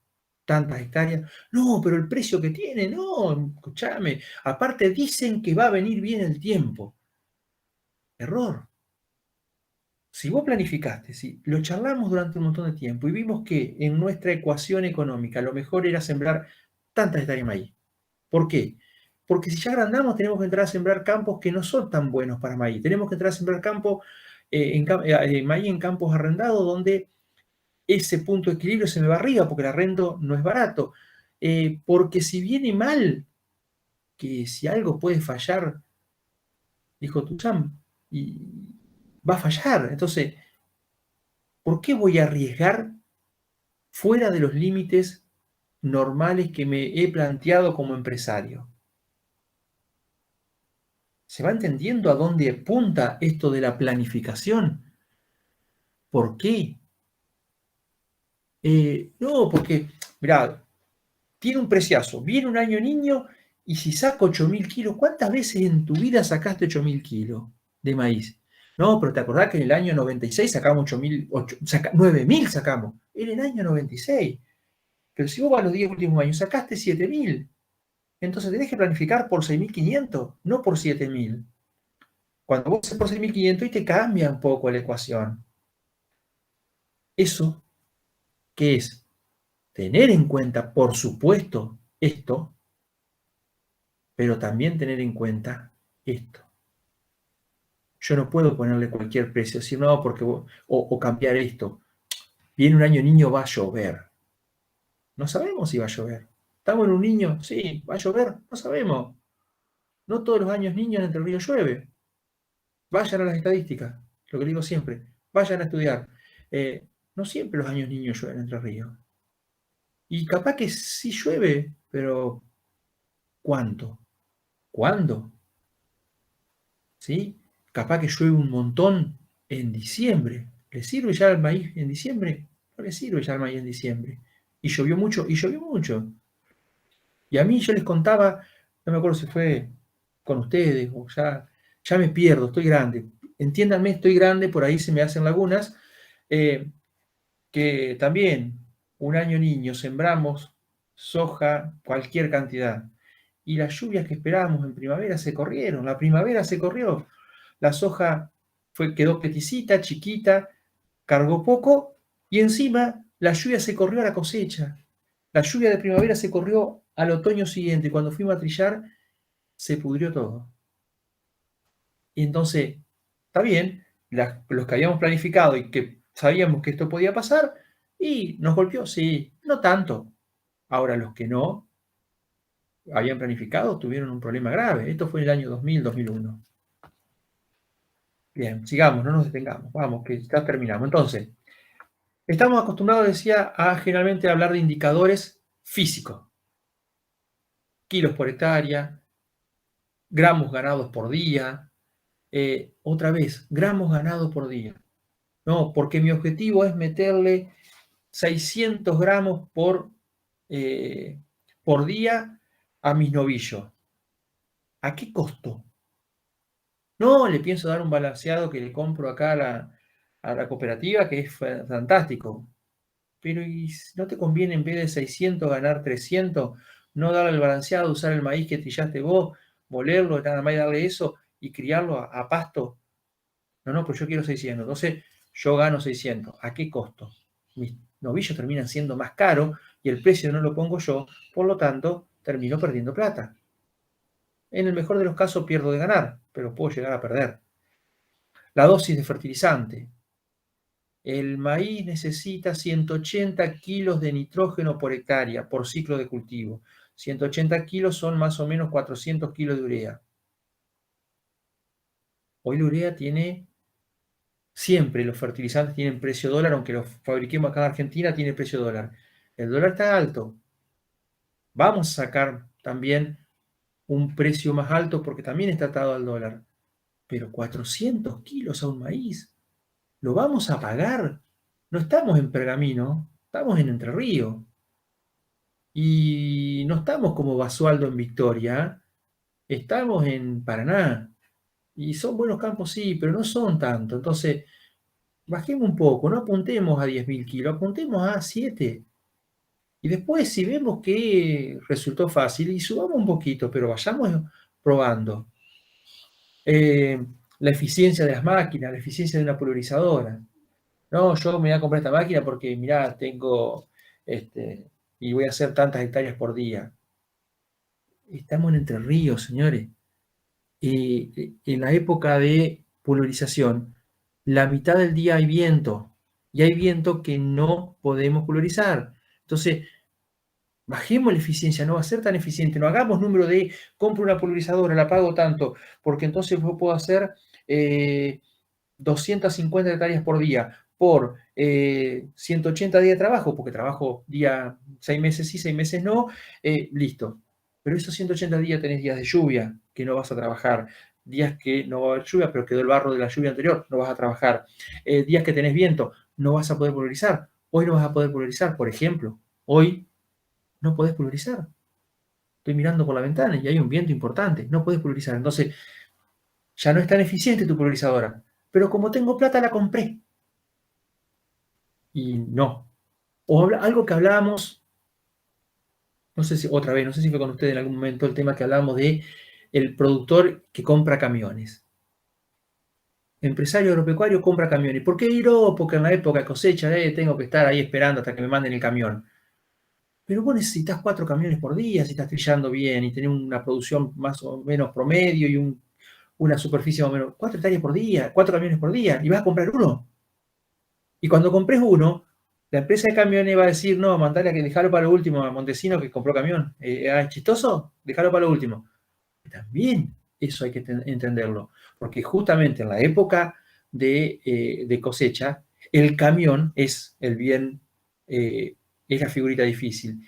tantas hectáreas? No, pero el precio que tiene, no, escúchame. Aparte dicen que va a venir bien el tiempo. Error. si vos planificaste, si lo charlamos durante un montón de tiempo y vimos que en nuestra ecuación económica lo mejor era sembrar tantas hectáreas de maíz. ¿Por qué? Porque si ya agrandamos, tenemos que entrar a sembrar campos que no son tan buenos para maíz. Tenemos que entrar a sembrar maíz en campos arrendados donde ese punto de equilibrio se me va arriba porque el arrendo no es barato. Porque si viene mal, que si algo puede fallar, dijo Tuzán, y va a fallar. Entonces, ¿por qué voy a arriesgar fuera de los límites normales que me he planteado como empresario? ¿Se va entendiendo a dónde apunta esto de la planificación? ¿Por qué? No, porque, mirá, tiene un preciazo, viene un año niño y si saco 8.000 kilos, ¿cuántas veces en tu vida sacaste 8.000 kilos de maíz? No, pero te acordás que en el año 96 sacamos 9.000 sacamos, en el año 96. Pero si vos vas los 10 últimos años, sacaste 7.000. Entonces tenés que planificar por 6.500, no por 7.000. Cuando vos haces por 6.500 y te cambia un poco la ecuación. Eso, ¿qué es? Tener en cuenta, por supuesto, esto, pero también tener en cuenta esto. Yo no puedo ponerle cualquier precio, decir no, porque o cambiar esto. Viene un año niño, va a llover. No sabemos si va a llover. ¿Estamos en un niño? Sí, ¿va a llover? No sabemos. No todos los años niños en Entre Ríos llueve. Vayan a las estadísticas, lo que digo siempre. Vayan a estudiar. No siempre los años niños llueven en Entre Ríos. Y capaz que sí llueve, pero ¿cuánto? ¿Cuándo? ¿Sí? Capaz que llueve un montón en diciembre. ¿Le sirve ya el maíz en diciembre? No le sirve ya el maíz en diciembre. Y llovió mucho, y llovió mucho. Y a mí yo les contaba, no me acuerdo si fue con ustedes o ya me pierdo, estoy grande. Entiéndanme, estoy grande, por ahí se me hacen lagunas. Que también un año niño sembramos soja, cualquier cantidad. Y las lluvias que esperábamos en primavera se corrieron. La primavera se corrió. La soja quedó peticita, chiquita, cargó poco y encima la lluvia se corrió a la cosecha. La lluvia de primavera se corrió al otoño siguiente. Cuando fuimos a trillar, se pudrió todo. Y entonces, está bien, los que habíamos planificado y que sabíamos que esto podía pasar, y nos golpeó, sí, no tanto. Ahora, los que no habían planificado tuvieron un problema grave. Esto fue en el año 2000-2001. Bien, sigamos, no nos detengamos. Vamos, que ya terminamos. Entonces, estamos acostumbrados, decía, a generalmente hablar de indicadores físicos. Kilos por hectárea, gramos ganados por día. Otra vez, gramos ganados por día. No, porque mi objetivo es meterle 600 gramos por día a mis novillos. ¿A qué costo? No, le pienso dar un balanceado que le compro acá a la cooperativa, que es fantástico. Pero ¿y si no te conviene en vez de 600 ganar 300? No darle el balanceado, usar el maíz que trillaste vos, molerlo, nada más y darle eso y criarlo a pasto. No, pues yo quiero 600. Entonces yo gano 600. ¿A qué costo? Mis novillos terminan siendo más caros y el precio no lo pongo yo, por lo tanto termino perdiendo plata. En el mejor de los casos pierdo de ganar, pero puedo llegar a perder. La dosis de fertilizante. El maíz necesita 180 kilos de nitrógeno por hectárea por ciclo de cultivo. 180 kilos son más o menos 400 kilos de urea. Hoy la urea tiene, siempre los fertilizantes tienen precio dólar, aunque los fabriquemos acá en Argentina, tiene precio dólar. El dólar está alto. Vamos a sacar también un precio más alto porque también está atado al dólar. Pero 400 kilos a un maíz, ¿lo vamos a pagar? No estamos en Pergamino, estamos en Entre Ríos. Y no estamos como Basualdo en Victoria, estamos en Paraná. Y son buenos campos, sí, pero no son tanto. Entonces, bajemos un poco, no apuntemos a 10.000 kilos, apuntemos a 7. Y después, si vemos que resultó fácil, y subamos un poquito, pero vayamos probando. la eficiencia de las máquinas, la eficiencia de una pulverizadora. No, yo me voy a comprar esta máquina porque, mirá, tengo, y voy a hacer tantas hectáreas por día. Estamos en Entre Ríos, señores. En la época de pulverización, la mitad del día hay viento, y hay viento que no podemos pulverizar. Entonces, bajemos la eficiencia, no va a ser tan eficiente, no hagamos número de compro una pulverizadora, la pago tanto, porque entonces yo puedo hacer 250 hectáreas por día por 180 días de trabajo, porque trabajo día 6 meses sí, 6 meses no, listo. Pero esos 180 días tenés días de lluvia que no vas a trabajar, días que no va a haber lluvia, pero quedó el barro de la lluvia anterior, no vas a trabajar, días que tenés viento, no vas a poder pulverizar. Hoy no vas a poder pulverizar, por ejemplo, hoy no podés pulverizar. Estoy mirando por la ventana y hay un viento importante, no podés pulverizar. Entonces, ya no es tan eficiente tu pulverizadora. Pero como tengo plata, la compré. Y no. O algo que hablábamos, no sé si otra vez, no sé si fue con usted en algún momento el tema que hablábamos de el productor que compra camiones. Empresario agropecuario compra camiones. ¿Por qué iró? Porque en la época de cosecha tengo que estar ahí esperando hasta que me manden el camión. Pero vos necesitas 4 camiones por día si estás trillando bien y tenés una producción más o menos promedio y una superficie más o menos. 4 hectáreas por día, 4 camiones por día, y vas a comprar uno. Y cuando compres uno, la empresa de camiones va a decir, no, mandale a que dejarlo para lo último a Montesino que compró camión. ¿Es chistoso? Dejarlo para lo último. También eso hay que entenderlo, porque justamente en la época de cosecha, el camión es el bien, es la figurita difícil,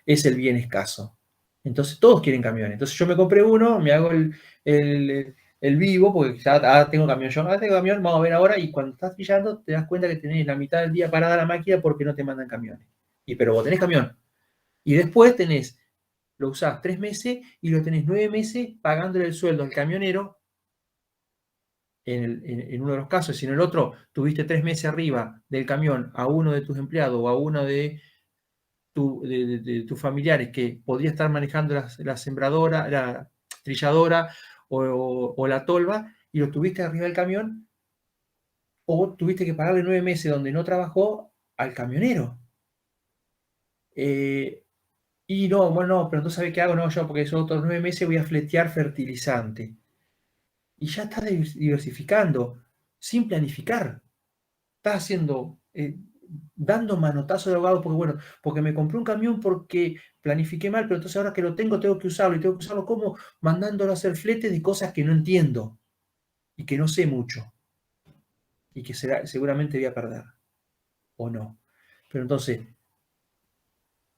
es el bien escaso. Entonces todos quieren camiones. Entonces yo me compré uno, me hago el vivo, porque ya tengo camión. Yo tengo camión, vamos a ver ahora, y cuando estás pillando te das cuenta que tenés la mitad del día parada la máquina porque no te mandan camiones. Pero vos tenés camión. Y después lo usás 3 meses y lo tenés 9 meses pagándole el sueldo al camionero en uno de los casos. Si en el otro tuviste 3 meses arriba del camión a uno de tus empleados o a uno de tus familiares que podría estar manejando la sembradora, la trilladora o la tolva, y lo tuviste arriba del camión, o tuviste que pagarle 9 meses donde no trabajó al camionero. Y no, bueno, no, pero no sabes qué hago, no, yo porque esos otros 9 meses voy a fletear fertilizante. Y ya estás diversificando, sin planificar. Estás haciendo, dando manotazo de ahogado, porque bueno, porque me compré un camión porque planifiqué mal, pero entonces ahora que lo tengo que usarlo, y tengo que usarlo como mandándolo a hacer flete de cosas que no entiendo y que no sé mucho y que seguramente voy a perder, o no. Pero entonces,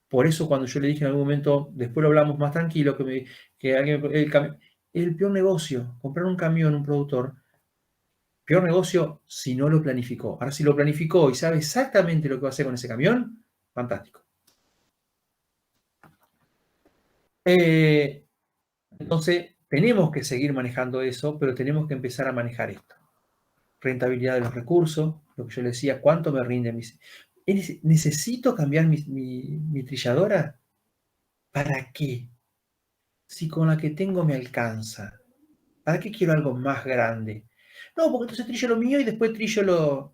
por eso cuando yo le dije en algún momento, después lo hablamos más tranquilo, que alguien, el peor negocio, comprar un camión, un productor, peor negocio si no lo planificó. Ahora, si lo planificó y sabe exactamente lo que va a hacer con ese camión, fantástico. Eh, entonces, tenemos que seguir manejando eso, pero tenemos que empezar a manejar esto. Rentabilidad de los recursos, lo que yo le decía, ¿cuánto me rinde ¿Necesito cambiar mi trilladora? ¿Para qué? Si con la que tengo me alcanza. ¿Para qué quiero algo más grande? No, porque entonces trillo lo mío y después salgo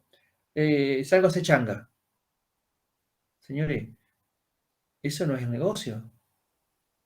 a hacer changa. Señores, eso no es el negocio.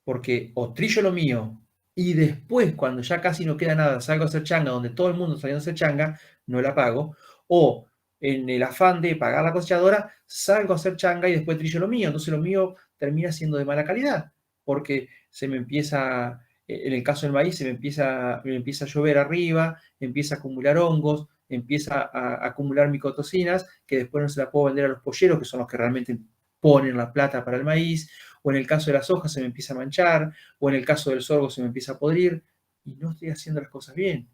Porque o trillo lo mío y después, cuando ya casi no queda nada, salgo a hacer changa, donde todo el mundo saliendo a hacer changa, no la pago, o en el afán de pagar la cosechadora, salgo a hacer changa y después trillo lo mío. Entonces lo mío termina siendo de mala calidad, porque se me empieza, en el caso del maíz, me empieza a llover arriba, empieza a acumular hongos, empieza a acumular micotocinas, que después no se la puedo vender a los polleros, que son los que realmente ponen la plata para el maíz, o en el caso de las hojas se me empieza a manchar, o en el caso del sorgo se me empieza a podrir, y no estoy haciendo las cosas bien.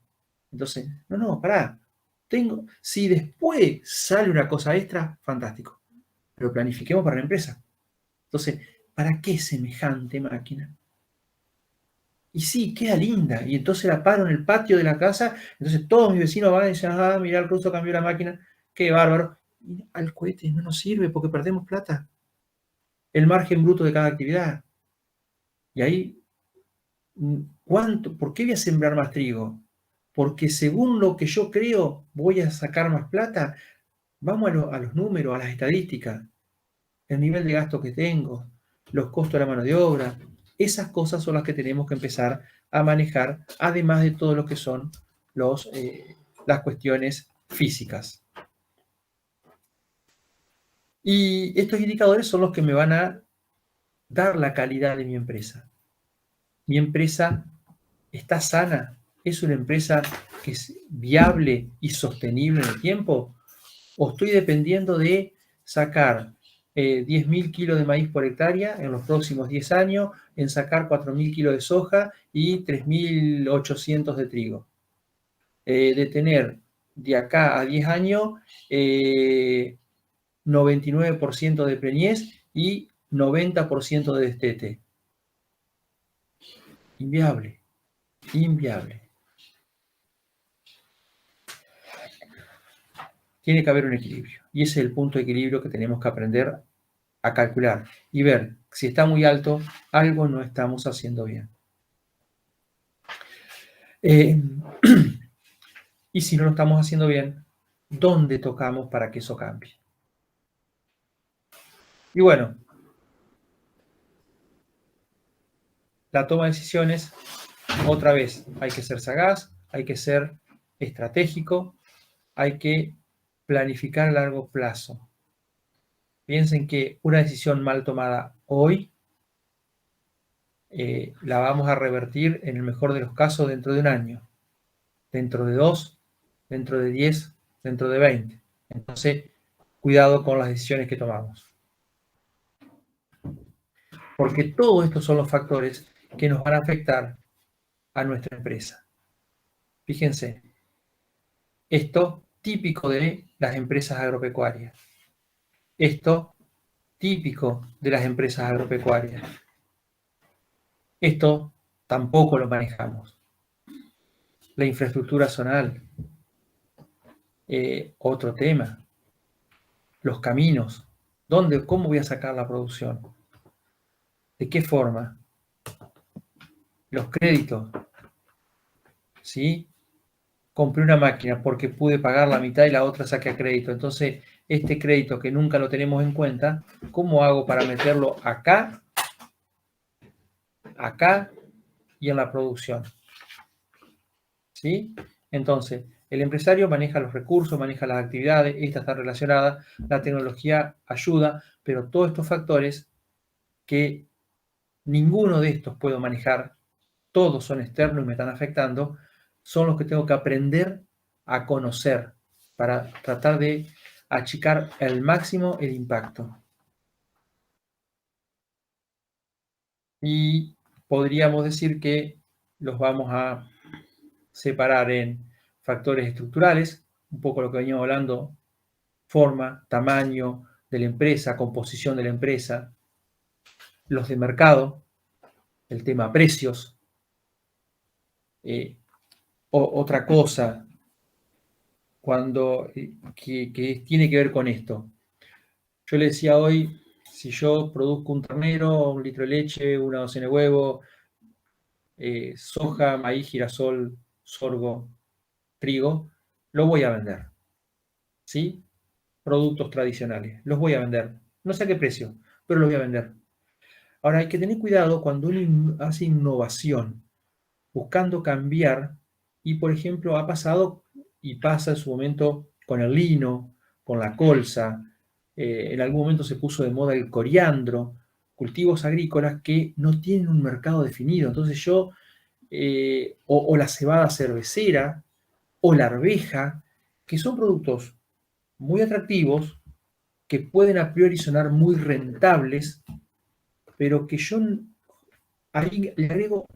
Entonces, no, pará. Si después sale una cosa extra, fantástico. Pero planifiquemos para la empresa. Entonces, ¿para qué semejante máquina? Y sí, queda linda. Y entonces la paro en el patio de la casa. Entonces todos mis vecinos van y dicen, ah, mirá, el ruso cambió la máquina. Qué bárbaro. Y al cohete no nos sirve porque perdemos plata. El margen bruto de cada actividad. Y ahí, ¿por qué voy a sembrar más trigo? porque según lo que yo creo voy a sacar más plata. Vamos a los números, a las estadísticas, el nivel de gasto que tengo, los costos de la mano de obra. Esas cosas son las que tenemos que empezar a manejar, además de todo lo que son las cuestiones físicas. Y estos indicadores son los que me van a dar la calidad de mi empresa. Mi empresa está sana, es una empresa que es viable y sostenible en el tiempo, o estoy dependiendo de sacar 10.000 kilos de maíz por hectárea en los próximos 10 años, en sacar 4.000 kilos de soja y 3.800 de trigo. De tener de acá a 10 años 99% de preñez y 90% de destete. Inviable, inviable. Tiene que haber un equilibrio. Y ese es el punto de equilibrio que tenemos que aprender a calcular y ver si está muy alto, algo no estamos haciendo bien. Y si no lo estamos haciendo bien, ¿dónde tocamos para que eso cambie? Y bueno, la toma de decisiones, otra vez, hay que ser sagaz, hay que ser estratégico, hay que planificar a largo plazo. Piensen que una decisión mal tomada hoy la vamos a revertir en el mejor de los casos dentro de un año, dentro de 2, dentro de 10, dentro de 20. Entonces, cuidado con las decisiones que tomamos. Porque todos estos son los factores que nos van a afectar a nuestra empresa. Fíjense, esto típico de las empresas agropecuarias. Esto típico de las empresas agropecuarias. Esto tampoco lo manejamos. La infraestructura zonal, otro tema. Los caminos, ¿cómo voy a sacar la producción? ¿De qué forma? Los créditos, ¿sí? Compré una máquina porque pude pagar la mitad y la otra saqué a crédito. Entonces, este crédito que nunca lo tenemos en cuenta, ¿cómo hago para meterlo acá, acá y en la producción? ¿Sí? Entonces, el empresario maneja los recursos, maneja las actividades, esta está relacionada, la tecnología ayuda, pero todos estos factores que ninguno de estos puedo manejar, todos son externos y me están afectando, son los que tengo que aprender a conocer para tratar de achicar al máximo el impacto. Y podríamos decir que los vamos a separar en factores estructurales, un poco lo que veníamos hablando, forma, tamaño de la empresa, composición de la empresa, los de mercado, el tema precios, otra cosa que tiene que ver con esto. Yo le decía hoy, si yo produzco un ternero, 1 litro de leche, una docena de huevos, soja, maíz, girasol, sorgo, trigo, lo voy a vender. ¿Sí? Productos tradicionales, los voy a vender. No sé a qué precio, pero los voy a vender. Ahora hay que tener cuidado cuando uno hace innovación, buscando cambiar, y por ejemplo ha pasado y pasa en su momento con el lino, con la colza, en algún momento se puso de moda el coriandro, cultivos agrícolas que no tienen un mercado definido. Entonces o la cebada cervecera, o la arveja, que son productos muy atractivos, que pueden a priori sonar muy rentables, pero que yo ahí le agrego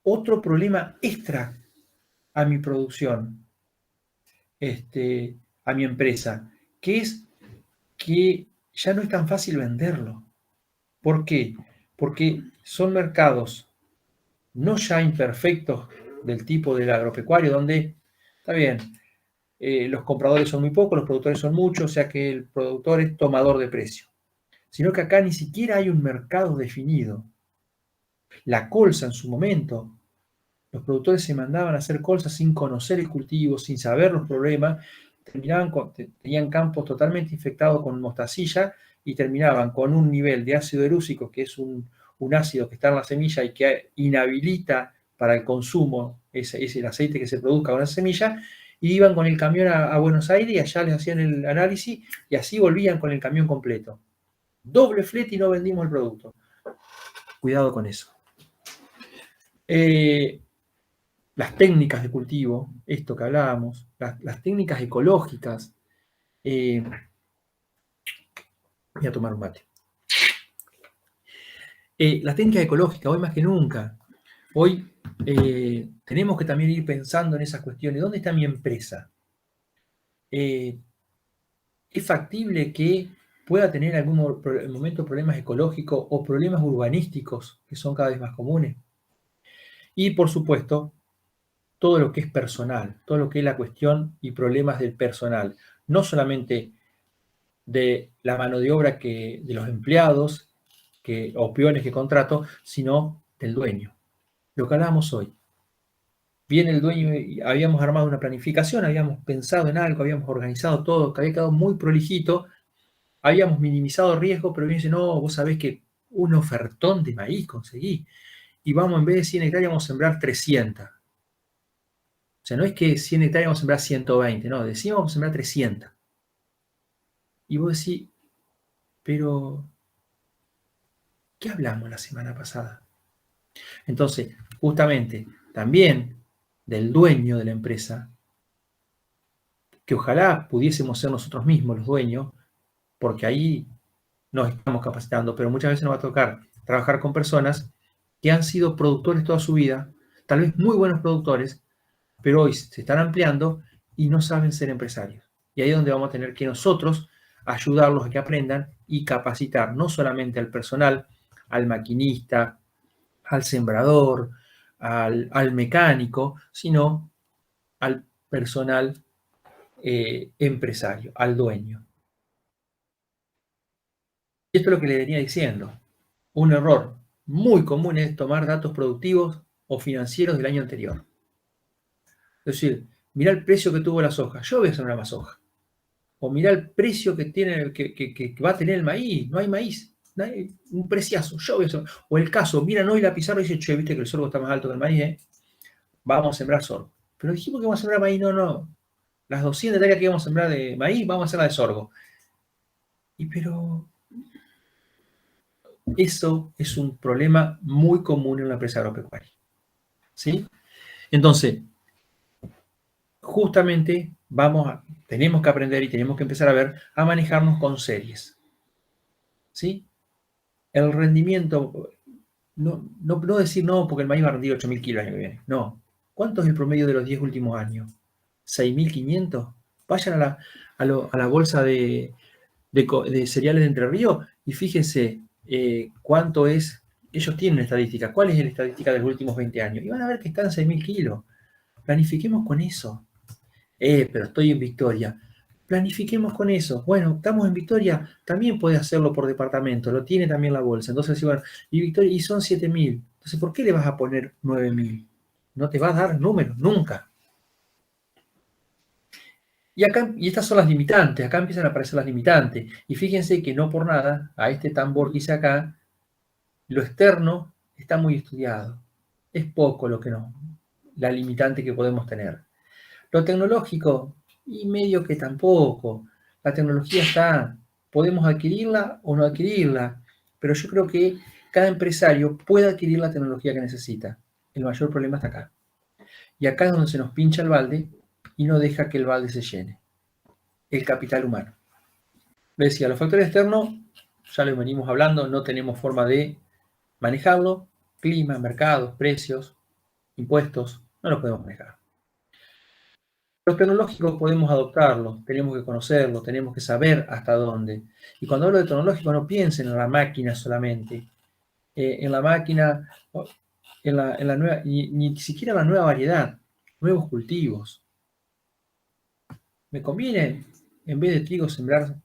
otro problema extra a mi producción, a mi empresa, que es que ya no es tan fácil venderlo. ¿Por qué? Porque son mercados no ya imperfectos del tipo del agropecuario, donde, está bien, los compradores son muy pocos, los productores son muchos, o sea que el productor es tomador de precio. Sino que acá ni siquiera hay un mercado definido. La colza en su momento Los productores se mandaban a hacer colzas sin conocer el cultivo, sin saber los problemas, tenían campos totalmente infectados con mostacilla y terminaban con un nivel de ácido erúsico, que es un ácido que está en la semilla y que inhabilita para el consumo es el aceite que se produzca con la semilla, y iban con el camión a Buenos Aires y allá les hacían el análisis y así volvían con el camión completo. Doble flete y no vendimos el producto. Cuidado con eso. Las técnicas de cultivo, esto que hablábamos, las técnicas ecológicas. Voy a tomar un mate. Las técnicas ecológicas, hoy más que nunca. Hoy tenemos que también ir pensando en esas cuestiones. ¿Dónde está mi empresa? ¿Es factible que pueda tener en algún momento problemas ecológicos o problemas urbanísticos que son cada vez más comunes? Y por supuesto, todo lo que es personal, todo lo que es la cuestión y problemas del personal, no solamente de la mano de obra de los empleados o peones que contrato, sino del dueño. Lo que hablábamos hoy. Viene el dueño y habíamos armado una planificación, habíamos pensado en algo, habíamos organizado todo, que había quedado muy prolijito, habíamos minimizado riesgo, pero viene y dice, no, vos sabés que un ofertón de maíz conseguí, y vamos, en vez de 100 hectáreas, vamos a sembrar 300. O sea, no es que 100 hectáreas vamos a sembrar 120, no, decíamos vamos a sembrar 300. Y vos decís, pero, ¿qué hablamos la semana pasada? Entonces, justamente, también del dueño de la empresa, que ojalá pudiésemos ser nosotros mismos los dueños, porque ahí nos estamos capacitando, pero muchas veces nos va a tocar trabajar con personas que han sido productores toda su vida, tal vez muy buenos productores, pero hoy se están ampliando y no saben ser empresarios. Y ahí es donde vamos a tener que nosotros ayudarlos a que aprendan y capacitar no solamente al personal, al maquinista, al sembrador, al mecánico, sino al personal empresario, al dueño. Y esto es lo que le venía diciendo. Un error muy común es tomar datos productivos o financieros del año anterior. Es decir, mirá el precio que tuvo la soja, yo voy a sembrar más soja. O mirá el precio que tiene, que va a tener el maíz, no hay maíz, no hay un preciazo, yo voy a sembrar. O el caso, miran hoy la pizarra y dice, che, viste que el sorgo está más alto que el maíz, vamos a sembrar sorgo. Pero dijimos que vamos a sembrar maíz, no. Las 200 hectáreas que íbamos a sembrar de maíz, vamos a hacerla de sorgo. Y pero eso es un problema muy común en la empresa agropecuaria. ¿Sí? Entonces, justamente tenemos que aprender y tenemos que empezar a manejarnos con series. ¿Sí? El rendimiento, no decir no porque el maíz va a rendir 8.000 kilos el año que viene. No. ¿Cuánto es el promedio de los 10 últimos años? ¿6.500? Vayan a la bolsa de cereales de Entre Ríos y fíjense cuánto es. Ellos tienen estadística. ¿Cuál es la estadística de los últimos 20 años? Y van a ver que están 6.000 kilos. Planifiquemos con eso. Pero estoy en Victoria. Planifiquemos con eso. Bueno, estamos en Victoria, también puede hacerlo por departamento, lo tiene también la bolsa. Entonces, bueno, y Victoria, y son 7.000. Entonces, ¿por qué le vas a poner 9.000? No te va a dar números, nunca. Y estas son las limitantes, acá empiezan a aparecer las limitantes. Y fíjense que no por nada, a este tambor que hice acá, lo externo está muy estudiado. Es poco la limitante que podemos tener. Lo tecnológico, y medio que tampoco. La tecnología está, podemos adquirirla o no adquirirla, pero yo creo que cada empresario puede adquirir la tecnología que necesita. El mayor problema está acá. Y acá es donde se nos pincha el balde y no deja que el balde se llene. El capital humano. Le decía, los factores externos, ya lo venimos hablando, no tenemos forma de manejarlo. Clima, mercados, precios, impuestos, no los podemos manejar. Los tecnológicos podemos adoptarlos, tenemos que conocerlos, tenemos que saber hasta dónde. Y cuando hablo de tecnológico, no piensen en la máquina solamente, en la máquina, en la nueva, ni siquiera la nueva variedad, nuevos cultivos. ¿Me conviene, en vez de trigo, sembrar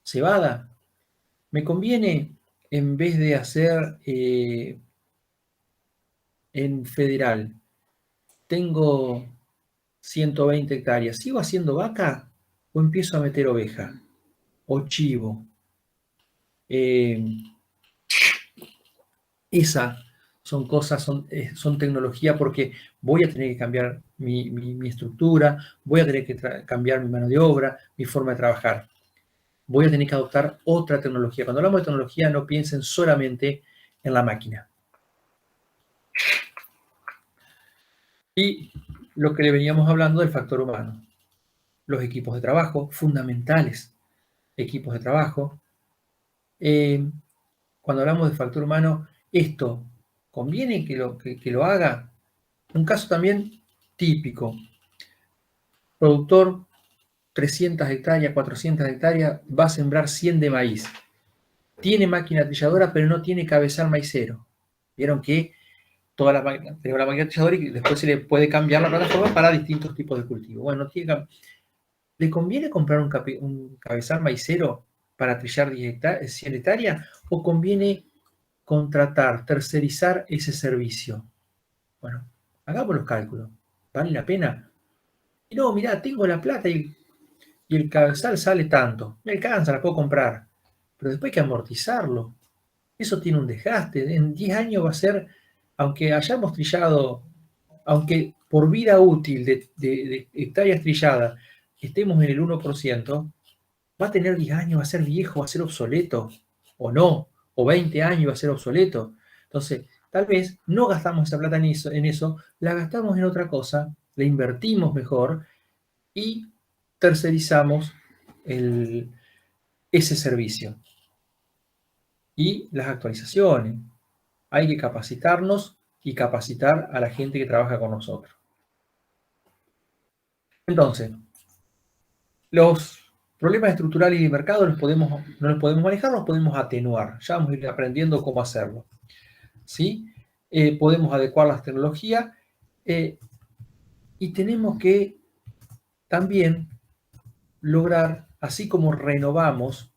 cebada? ¿Me conviene, en vez de hacer en Federal tengo 120 hectáreas, ¿sigo haciendo vaca o empiezo a meter oveja o chivo? Esa son cosas, son tecnología porque voy a tener que cambiar mi estructura, voy a tener que cambiar mi mano de obra, mi forma de trabajar. Voy a tener que adoptar otra tecnología. Cuando hablamos de tecnología, no piensen solamente en la máquina. Y lo que le veníamos hablando del factor humano. Los equipos de trabajo, fundamentales equipos de trabajo. Cuando hablamos de factor humano, esto conviene que lo haga. Un caso también típico. Productor, 300 hectáreas, 400 hectáreas, va a sembrar 100 de maíz. Tiene máquina trilladora, pero no tiene cabezal maicero. Vieron que tenemos la máquina trilladora y después se le puede cambiar la plataforma para distintos tipos de cultivo. Bueno, ¿le conviene comprar un cabezal maicero para trillar 100 hectáreas o conviene contratar, tercerizar ese servicio? Bueno, hagamos los cálculos. ¿Vale la pena? Y no, mirá, tengo la plata y el cabezal sale tanto. Me alcanza, la puedo comprar. Pero después hay que amortizarlo. Eso tiene un desgaste. En 10 años va a ser, aunque hayamos trillado, aunque por vida útil de hectáreas trilladas estemos en el 1%, va a tener 10 años, va a ser viejo, va a ser obsoleto. O no. O 20 años va a ser obsoleto. Entonces, tal vez no gastamos esa plata en eso, la gastamos en otra cosa, la invertimos mejor y tercerizamos ese servicio. Y las actualizaciones. Hay que capacitarnos y capacitar a la gente que trabaja con nosotros. Entonces, los problemas estructurales y de mercado no los podemos manejar, los podemos atenuar. Ya vamos a ir aprendiendo cómo hacerlo. ¿Sí? Podemos adecuar las tecnologías y tenemos que también lograr, así como renovamos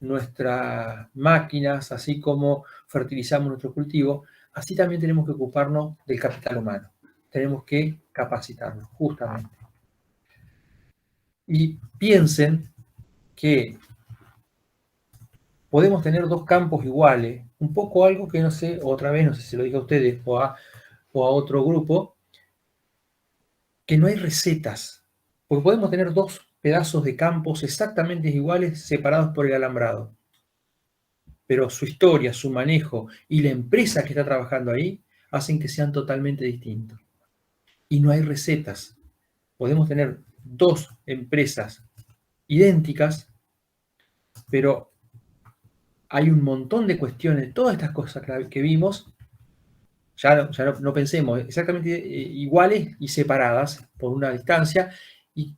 nuestras máquinas, así como fertilizamos nuestro cultivo, así también tenemos que ocuparnos del capital humano. Tenemos que capacitarnos, justamente. Y piensen que podemos tener dos campos iguales, un poco algo que no sé, otra vez, no sé si lo dije a ustedes o a otro grupo, que no hay recetas, porque podemos tener dos pedazos de campos exactamente iguales separados por el alambrado, pero su historia, su manejo y la empresa que está trabajando ahí hacen que sean totalmente distintos. Y no hay recetas. Podemos tener dos empresas idénticas, pero hay un montón de cuestiones, todas estas cosas que vimos, ya no pensemos exactamente iguales y separadas por una distancia, y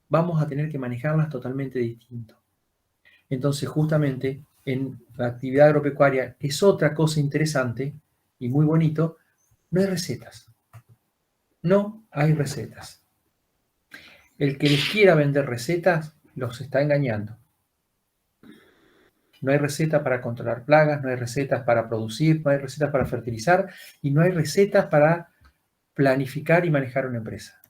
vamos a tener que manejarlas totalmente distinto. Entonces, justamente en la actividad agropecuaria es otra cosa interesante y muy bonito, no hay recetas. No hay recetas. El que les quiera vender recetas los está engañando. No hay receta para controlar plagas, no hay recetas para producir, no hay recetas para fertilizar y no hay recetas para planificar y manejar una empresa.